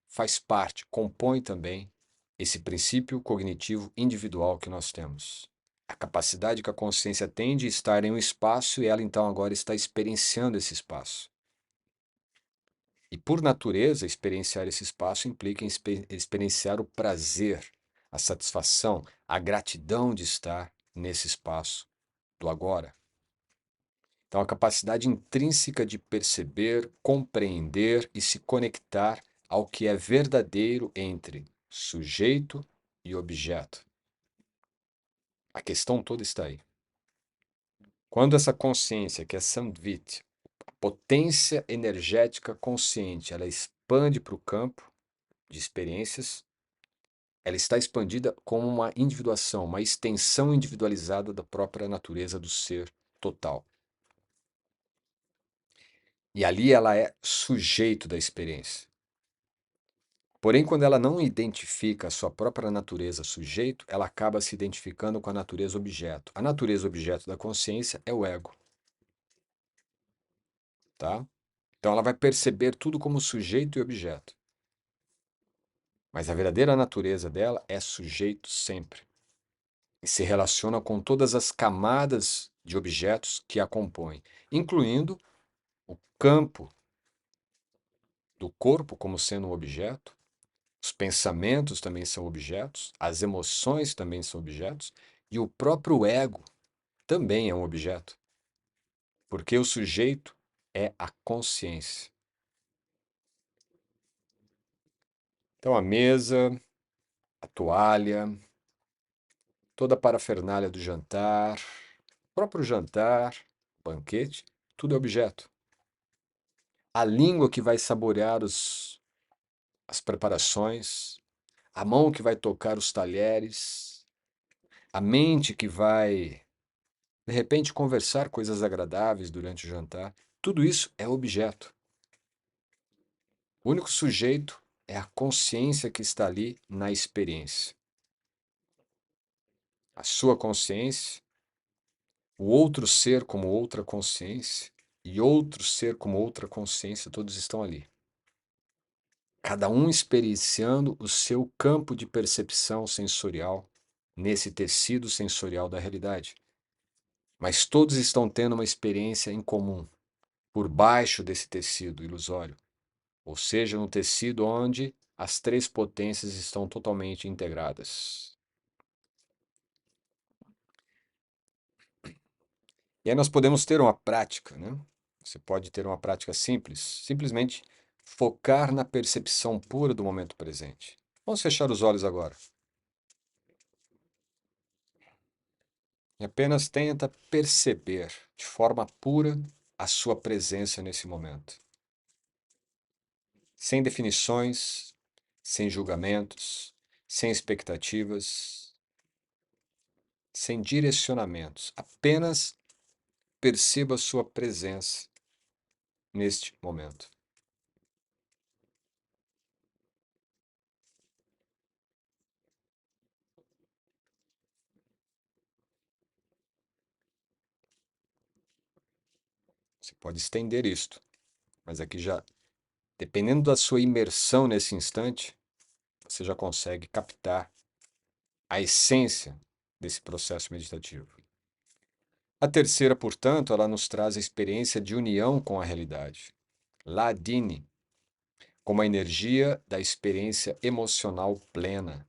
faz parte, compõe também esse princípio cognitivo individual que nós temos. A capacidade que a consciência tem de estar em um espaço e ela então agora está experienciando esse espaço. E por natureza, experienciar esse espaço implica em experienciar o prazer, a satisfação, a gratidão de estar nesse espaço do agora. Então, a capacidade intrínseca de perceber, compreender e se conectar ao que é verdadeiro entre sujeito e objeto. A questão toda está aí. Quando essa consciência, que é Samvit, a potência energética consciente, ela expande para o campo de experiências, ela está expandida como uma individuação, uma extensão individualizada da própria natureza do ser total. E ali ela é sujeito da experiência. Porém, quando ela não identifica a sua própria natureza sujeito, ela acaba se identificando com a natureza objeto. A natureza objeto da consciência é o ego, tá? Então ela vai perceber tudo como sujeito e objeto. Mas a verdadeira natureza dela é sujeito sempre. E se relaciona com todas as camadas de objetos que a compõem, incluindo o campo do corpo como sendo um objeto, os pensamentos também são objetos, as emoções também são objetos, e o próprio ego também é um objeto, porque o sujeito é a consciência. Então a mesa, a toalha, toda a parafernália do jantar, o próprio jantar, banquete, tudo é objeto. A língua que vai saborear as preparações, a mão que vai tocar os talheres, a mente que vai, de repente, conversar coisas agradáveis durante o jantar, tudo isso é objeto. O único sujeito é a consciência que está ali na experiência. A sua consciência, o outro ser como outra consciência e outro ser como outra consciência, todos estão ali. Cada um experienciando o seu campo de percepção sensorial nesse tecido sensorial da realidade. Mas todos estão tendo uma experiência em comum, por baixo desse tecido ilusório, ou seja, no tecido onde as três potências estão totalmente integradas. E aí nós podemos ter uma prática, né? Você pode ter uma prática simples, simplesmente focar na percepção pura do momento presente. Vamos fechar os olhos agora. E apenas tenta perceber de forma pura a sua presença nesse momento. Sem definições, sem julgamentos, sem expectativas, sem direcionamentos. Apenas perceba a sua presença neste momento. Você pode estender isto, mas aqui já, dependendo da sua imersão nesse instante, você já consegue captar a essência desse processo meditativo. A terceira, portanto, ela nos traz a experiência de união com a realidade. Ladini, como a energia da experiência emocional plena,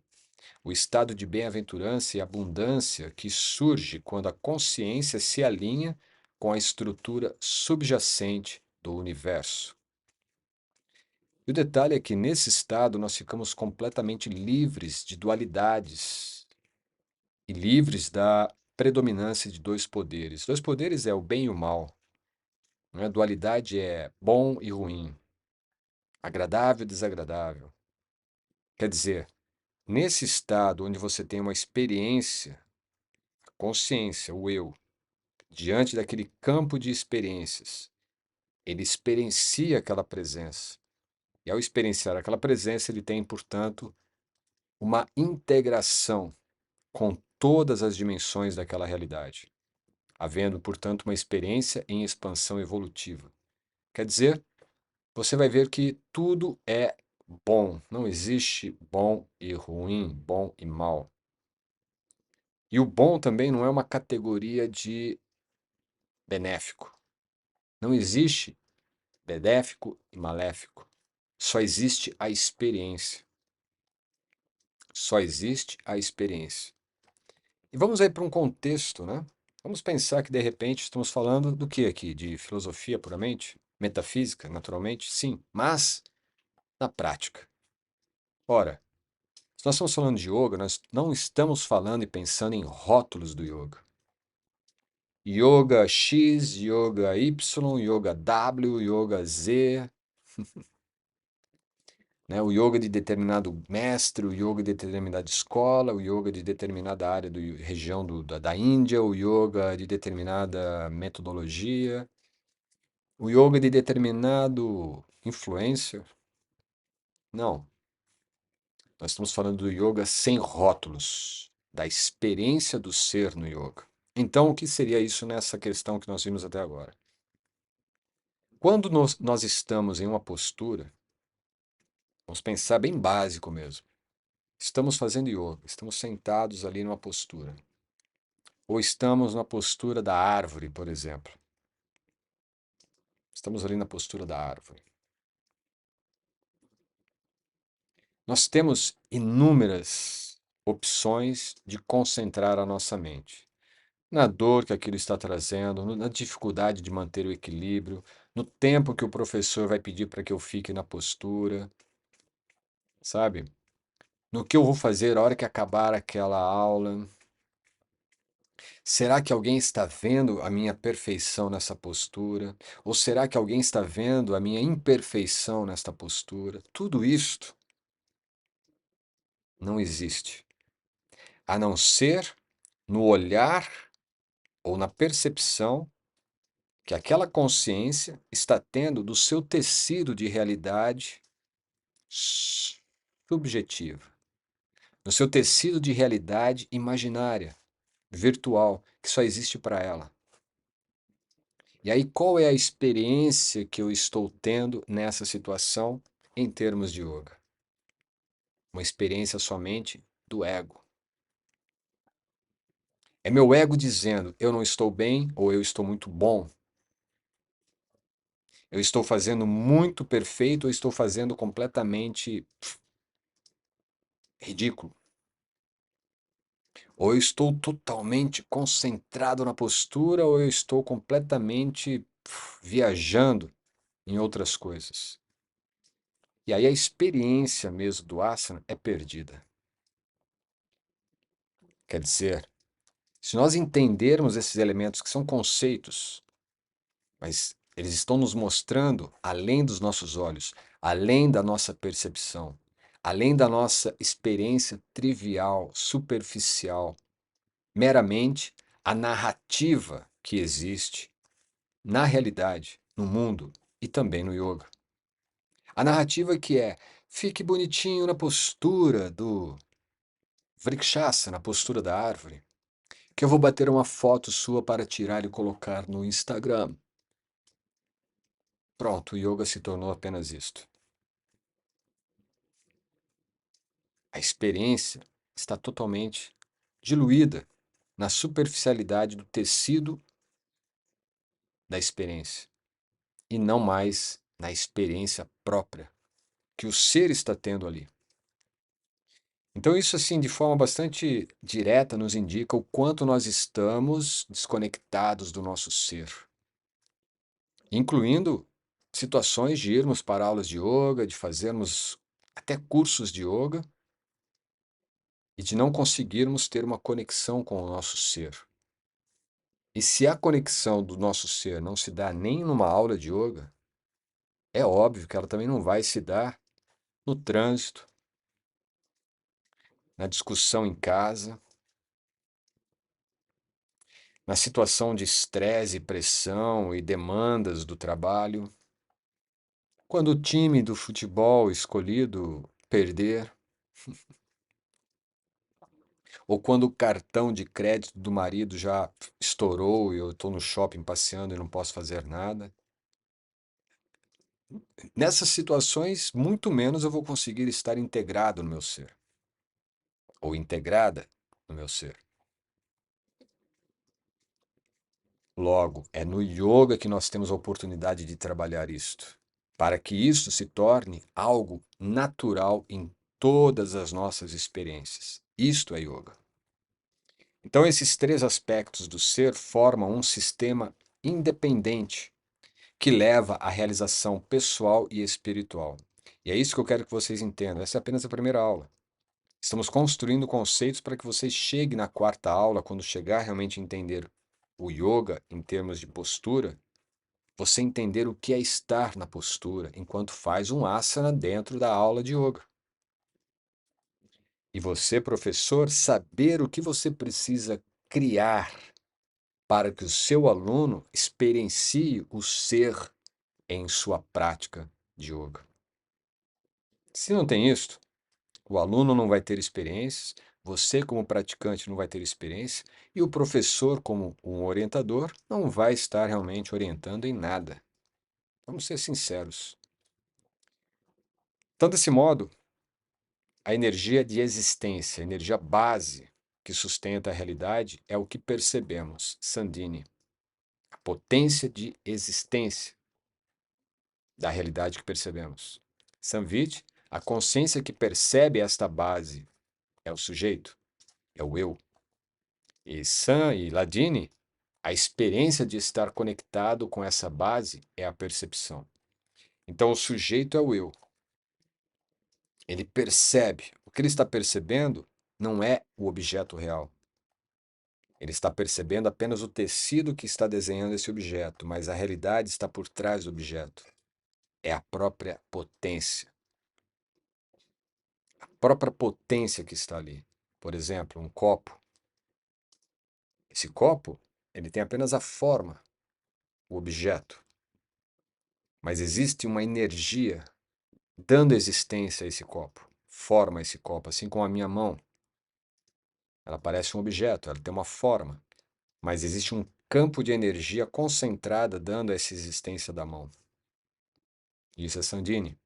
o estado de bem-aventurança e abundância que surge quando a consciência se alinha com a estrutura subjacente do universo. E o detalhe é que nesse estado nós ficamos completamente livres de dualidades e livres da predominância de dois poderes. Dois poderes é o bem e o mal. A dualidade é bom e ruim, agradável e desagradável. Quer dizer, nesse estado onde você tem uma experiência, a consciência, o eu, diante daquele campo de experiências, ele experiencia aquela presença. E ao experienciar aquela presença, ele tem, portanto, uma integração com todas as dimensões daquela realidade, havendo, portanto, uma experiência em expansão evolutiva. Quer dizer, você vai ver que tudo é bom, não existe bom e ruim, bom e mal. E o bom também não é uma categoria de benéfico. Não existe benéfico e maléfico. Só existe a experiência. Só existe a experiência. E vamos aí para um contexto, né? Vamos pensar que de repente estamos falando do que aqui? De filosofia puramente? Metafísica, naturalmente? Sim, mas na prática. Ora, se nós estamos falando de yoga, nós não estamos falando e pensando em rótulos do yoga. Yoga X, Yoga Y, Yoga W, Yoga Z, né? O yoga de determinado mestre, o yoga de determinada escola, o yoga de determinada área, região da Índia, o yoga de determinada metodologia, o yoga de determinado influencer. Não. Nós estamos falando do yoga sem rótulos, da experiência do ser no yoga. Então, o que seria isso nessa questão que nós vimos até agora? Quando nós estamos em uma postura, vamos pensar bem básico mesmo. Estamos fazendo yoga, estamos sentados ali numa postura. Ou estamos na postura da árvore, por exemplo. Estamos ali na postura da árvore. Nós temos inúmeras opções de concentrar a nossa mente. Na dor que aquilo está trazendo, na dificuldade de manter o equilíbrio, no tempo que o professor vai pedir para que eu fique na postura, sabe? No que eu vou fazer a hora que acabar aquela aula. Será que alguém está vendo a minha perfeição nessa postura? Ou será que alguém está vendo a minha imperfeição nesta postura? Tudo isto não existe, a não ser no olhar ou na percepção que aquela consciência está tendo do seu tecido de realidade subjetiva, no seu tecido de realidade imaginária, virtual, que só existe para ela. E aí, qual é a experiência que eu estou tendo nessa situação em termos de yoga? Uma experiência somente do ego. É meu ego dizendo eu não estou bem ou eu estou muito bom. Eu estou fazendo muito perfeito ou estou fazendo completamente ridículo. Ou eu estou totalmente concentrado na postura ou eu estou completamente viajando em outras coisas. E aí a experiência mesmo do asana é perdida. Quer dizer, se nós entendermos esses elementos que são conceitos, mas eles estão nos mostrando além dos nossos olhos, além da nossa percepção, além da nossa experiência trivial, superficial, meramente a narrativa que existe na realidade, no mundo e também no yoga. A narrativa que é: fique bonitinho na postura do Vrikshasa, na postura da árvore, que eu vou bater uma foto sua para tirar e colocar no Instagram. Pronto, o yoga se tornou apenas isto. A experiência está totalmente diluída na superficialidade do tecido da experiência e não mais na experiência própria que o ser está tendo ali. Então, isso, assim, de forma bastante direta, nos indica o quanto nós estamos desconectados do nosso ser, incluindo situações de irmos para aulas de yoga, de fazermos até cursos de yoga e de não conseguirmos ter uma conexão com o nosso ser. E se a conexão do nosso ser não se dá nem numa aula de yoga, é óbvio que ela também não vai se dar no trânsito, na discussão em casa, na situação de estresse, pressão e demandas do trabalho, quando o time do futebol escolhido perder, ou quando o cartão de crédito do marido já estourou e eu estou no shopping passeando e não posso fazer nada. Nessas situações, muito menos eu vou conseguir estar integrado no meu ser, ou integrada no meu ser. Logo, é no yoga que nós temos a oportunidade de trabalhar isto, para que isso se torne algo natural em todas as nossas experiências. Isto é yoga. Então, esses três aspectos do ser formam um sistema independente que leva à realização pessoal e espiritual. E é isso que eu quero que vocês entendam. Essa é apenas a primeira aula. Estamos construindo conceitos para que vocês cheguem na quarta aula, quando chegar realmente a entender o yoga em termos de postura, você entender o que é estar na postura enquanto faz um asana dentro da aula de yoga. E você, professor, saber o que você precisa criar para que o seu aluno experiencie o ser em sua prática de yoga. Se não tem isto, O aluno não vai ter experiências, você, como praticante, não vai ter experiência, e o professor, como um orientador, não vai estar realmente orientando em nada. Vamos ser sinceros. Então, desse modo, a energia de existência, a energia base que sustenta a realidade é o que percebemos, Sandini, a potência de existência da realidade que percebemos. Samvit, a consciência que percebe esta base é o sujeito, é o eu. E Sam e Ladini, a experiência de estar conectado com essa base é a percepção. Então, o sujeito é o eu. Ele percebe. O que ele está percebendo não é o objeto real. Ele está percebendo apenas o tecido que está desenhando esse objeto, mas a realidade está por trás do objeto. É a própria potência. A própria potência que está ali. Por exemplo, um copo. Esse copo, ele tem apenas a forma, o objeto. Mas existe uma energia dando existência a esse copo, forma esse copo, assim como a minha mão. Ela parece um objeto, ela tem uma forma, mas existe um campo de energia concentrada dando essa existência da mão. Isso é Sandini.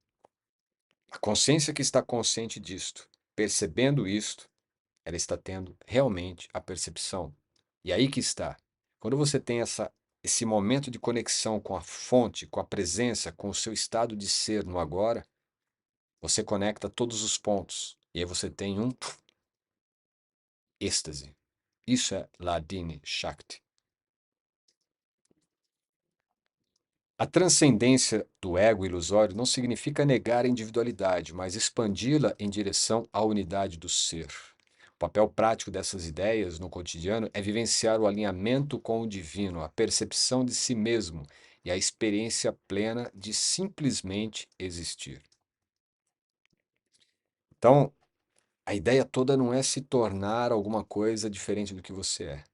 A consciência que está consciente disto, percebendo isto, ela está tendo realmente a percepção. E aí que está. Quando você tem esse momento de conexão com a fonte, com a presença, com o seu estado de ser no agora, você conecta todos os pontos. E aí você tem um êxtase. Isso é Ladini Shakti. A transcendência do ego ilusório não significa negar a individualidade, mas expandi-la em direção à unidade do ser. O papel prático dessas ideias no cotidiano é vivenciar o alinhamento com o divino, a percepção de si mesmo e a experiência plena de simplesmente existir. Então, a ideia toda não é se tornar alguma coisa diferente do que você é,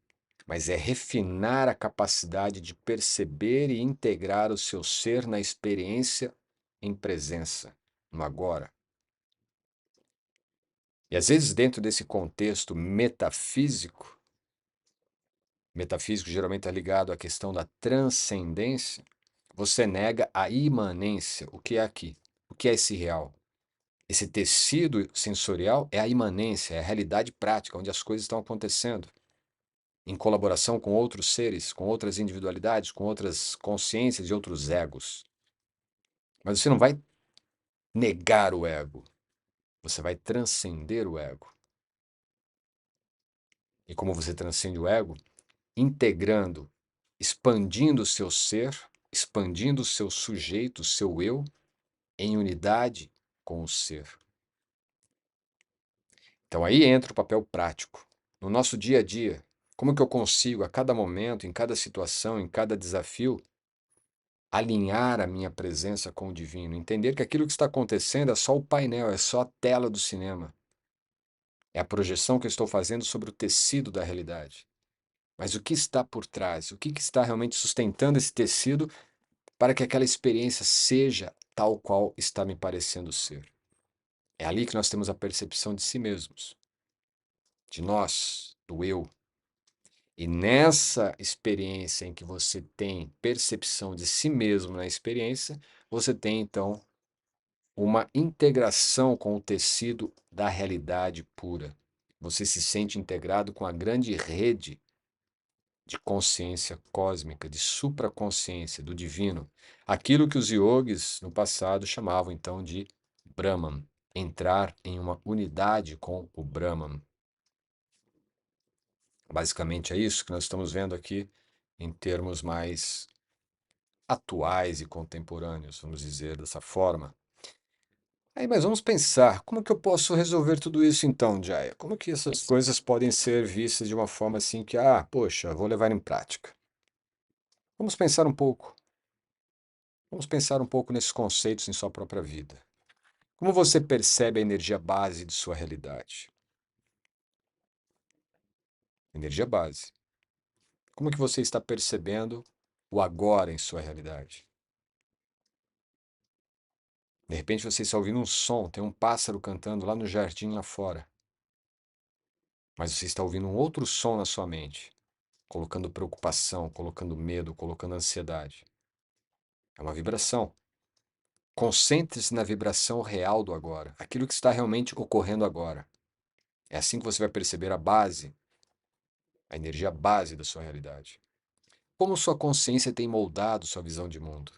mas é refinar a capacidade de perceber e integrar o seu ser na experiência em presença, no agora. E às vezes, dentro desse contexto metafísico geralmente é ligado à questão da transcendência, você nega a imanência, o que é aqui, o que é esse real. Esse tecido sensorial é a imanência, é a realidade prática, onde as coisas estão acontecendo, em colaboração com outros seres, com outras individualidades, com outras consciências e outros egos. Mas você não vai negar o ego, você vai transcender o ego. E como você transcende o ego? Integrando, expandindo o seu ser, expandindo o seu sujeito, o seu eu, em unidade com o ser. Então aí entra o papel prático. No nosso dia a dia, como que eu consigo, a cada momento, em cada situação, em cada desafio, alinhar a minha presença com o divino, entender que aquilo que está acontecendo é só o painel, é só a tela do cinema. É a projeção que eu estou fazendo sobre o tecido da realidade. Mas o que está por trás? O que está realmente sustentando esse tecido para que aquela experiência seja tal qual está me parecendo ser? É ali que nós temos a percepção de si mesmos, de nós, do eu. E nessa experiência em que você tem percepção de si mesmo na experiência, você tem então uma integração com o tecido da realidade pura. Você se sente integrado com a grande rede de consciência cósmica, de supraconsciência, do divino. Aquilo que os yogis no passado chamavam então de Brahman, entrar em uma unidade com o Brahman. Basicamente é isso que nós estamos vendo aqui em termos mais atuais e contemporâneos, vamos dizer dessa forma. Aí, mas vamos pensar, como que eu posso resolver tudo isso então, Jaya? Como que essas coisas podem ser vistas de uma forma assim que, poxa, vou levar em prática? Vamos pensar um pouco. Vamos pensar um pouco nesses conceitos em sua própria vida. Como você percebe a energia base de sua realidade? Energia base. Como que você está percebendo o agora em sua realidade? De repente você está ouvindo um som, tem um pássaro cantando lá no jardim lá fora, mas você está ouvindo um outro som na sua mente, colocando preocupação, colocando medo, colocando ansiedade. É uma vibração. Concentre-se na vibração real do agora, aquilo que está realmente ocorrendo agora. É assim que você vai perceber a base, a energia base da sua realidade. Como sua consciência tem moldado sua visão de mundo?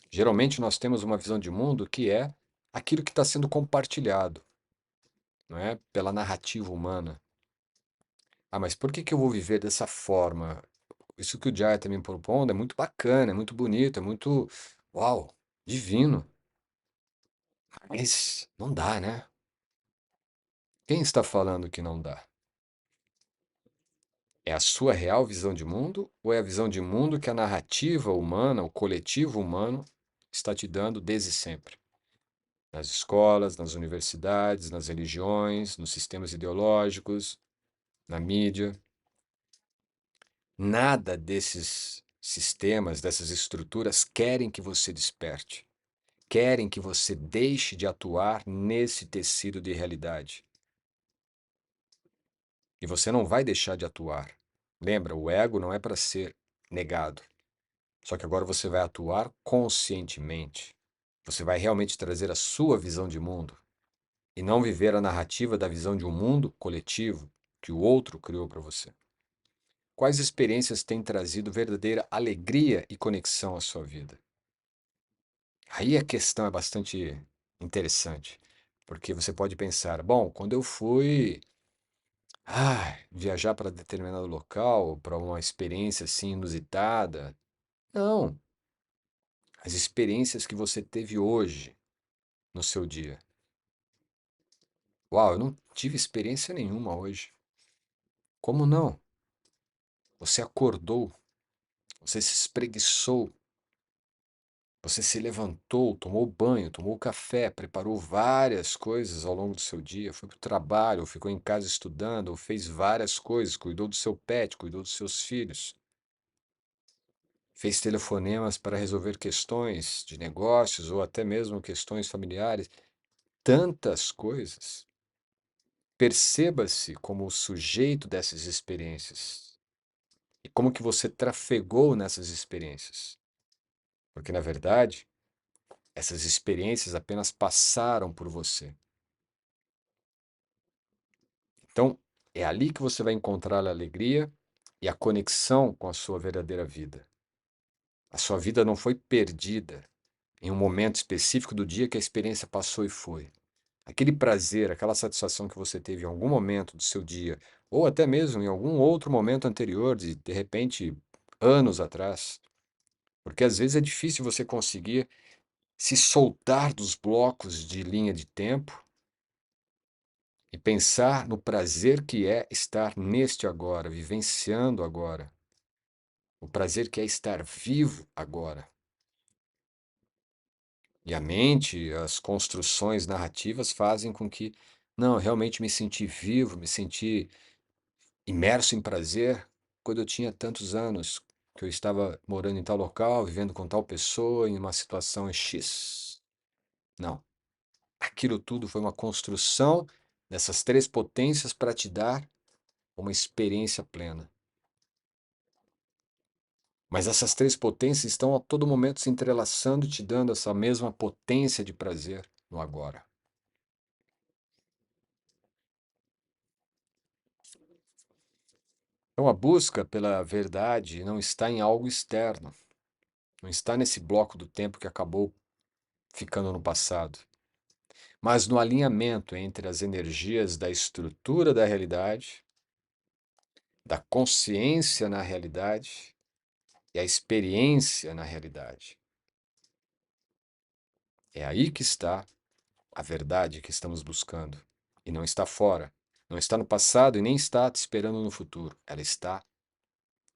Geralmente nós temos uma visão de mundo que é aquilo que está sendo compartilhado, não é? Pela narrativa humana. Ah, mas por que que eu vou viver dessa forma? Isso que o Jaya está me propondo é muito bacana, é muito bonito, é muito, uau, divino. Mas não dá, né? Quem está falando que não dá? É a sua real visão de mundo ou é a visão de mundo que a narrativa humana, o coletivo humano, está te dando desde sempre? Nas escolas, nas universidades, nas religiões, nos sistemas ideológicos, na mídia. Nada desses sistemas, dessas estruturas querem que você desperte. Querem que você deixe de atuar nesse tecido de realidade. E você não vai deixar de atuar. Lembra, o ego não é para ser negado. Só que agora você vai atuar conscientemente. Você vai realmente trazer a sua visão de mundo e não viver a narrativa da visão de um mundo coletivo que o outro criou para você. Quais experiências têm trazido verdadeira alegria e conexão à sua vida? Aí a questão é bastante interessante, porque você pode pensar, bom, quando eu fui viajar para determinado local, para uma experiência assim inusitada. Não, as experiências que você teve hoje no seu dia. Uau, eu não tive experiência nenhuma hoje. Como não? Você acordou, você se espreguiçou, você se levantou, tomou banho, tomou café, preparou várias coisas ao longo do seu dia, foi para o trabalho, ou ficou em casa estudando, ou fez várias coisas, cuidou do seu pet, cuidou dos seus filhos, fez telefonemas para resolver questões de negócios ou até mesmo questões familiares, tantas coisas. Perceba-se como o sujeito dessas experiências e como que você trafegou nessas experiências. Porque, na verdade, essas experiências apenas passaram por você. Então, é ali que você vai encontrar a alegria e a conexão com a sua verdadeira vida. A sua vida não foi perdida em um momento específico do dia que a experiência passou e foi. Aquele prazer, aquela satisfação que você teve em algum momento do seu dia, ou até mesmo em algum outro momento anterior, de repente, anos atrás. Porque às vezes é difícil você conseguir se soltar dos blocos de linha de tempo e pensar no prazer que é estar neste agora, vivenciando agora. O prazer que é estar vivo agora. E a mente, as construções narrativas fazem com que, não, eu realmente me senti vivo, me senti imerso em prazer quando eu tinha tantos anos, que eu estava morando em tal local, vivendo com tal pessoa, em uma situação X. Não. Aquilo tudo foi uma construção dessas três potências para te dar uma experiência plena. Mas essas três potências estão a todo momento se entrelaçando e te dando essa mesma potência de prazer no agora. Então a busca pela verdade não está em algo externo, não está nesse bloco do tempo que acabou ficando no passado, mas no alinhamento entre as energias da estrutura da realidade, da consciência na realidade e a experiência na realidade. É aí que está a verdade que estamos buscando. E não está fora, não está no passado e nem está te esperando no futuro. Ela está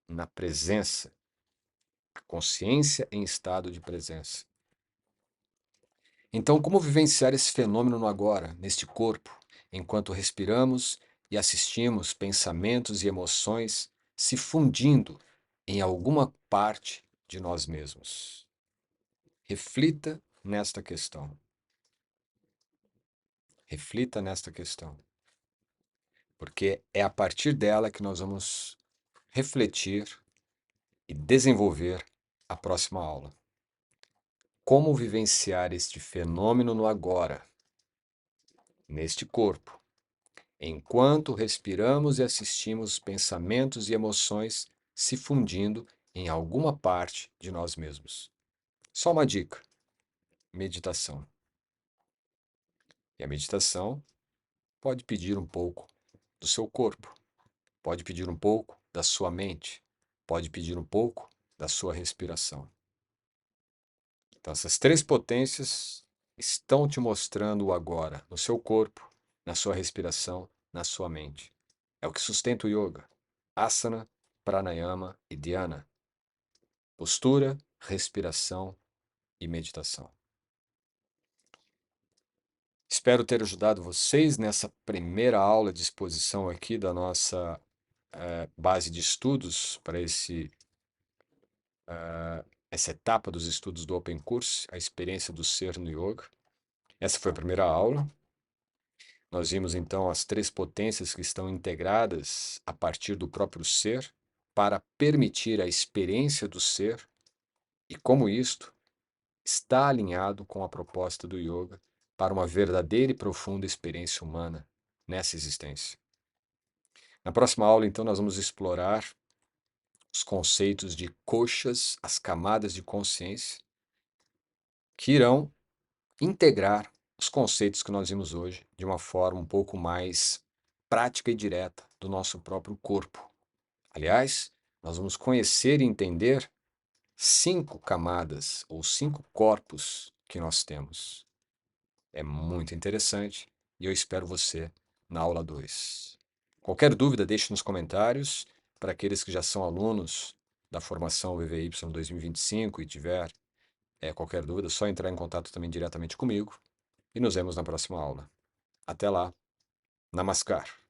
na presença, a consciência em estado de presença. Então, como vivenciar esse fenômeno no agora, neste corpo, enquanto respiramos e assistimos pensamentos e emoções se fundindo em alguma parte de nós mesmos? Reflita nesta questão. Reflita nesta questão. Porque é a partir dela que nós vamos refletir e desenvolver a próxima aula. Como vivenciar este fenômeno no agora, neste corpo, enquanto respiramos e assistimos pensamentos e emoções se fundindo em alguma parte de nós mesmos. Só uma dica: meditação. E a meditação pode pedir um pouco do seu corpo, pode pedir um pouco da sua mente, pode pedir um pouco da sua respiração. Então, essas três potências estão te mostrando o agora, no seu corpo, na sua respiração, na sua mente. É o que sustenta o yoga. Asana, pranayama e dhyana. Postura, respiração e meditação. Espero ter ajudado vocês nessa primeira aula de exposição aqui da nossa base de estudos para essa etapa dos estudos do Open Course, a experiência do ser no yoga. Essa foi a primeira aula. Nós vimos então as três potências que estão integradas a partir do próprio ser para permitir a experiência do ser e como isto está alinhado com a proposta do yoga para uma verdadeira e profunda experiência humana nessa existência. Na próxima aula, então, nós vamos explorar os conceitos de koshas, as camadas de consciência, que irão integrar os conceitos que nós vimos hoje de uma forma um pouco mais prática e direta do nosso próprio corpo. Aliás, nós vamos conhecer e entender 5 camadas ou 5 corpos que nós temos. É muito interessante e eu espero você na aula 2. Qualquer dúvida, deixe nos comentários. Para aqueles que já são alunos da formação VVY 2025 e tiver qualquer dúvida, é só entrar em contato também diretamente comigo e nos vemos na próxima aula. Até lá. Namaskar.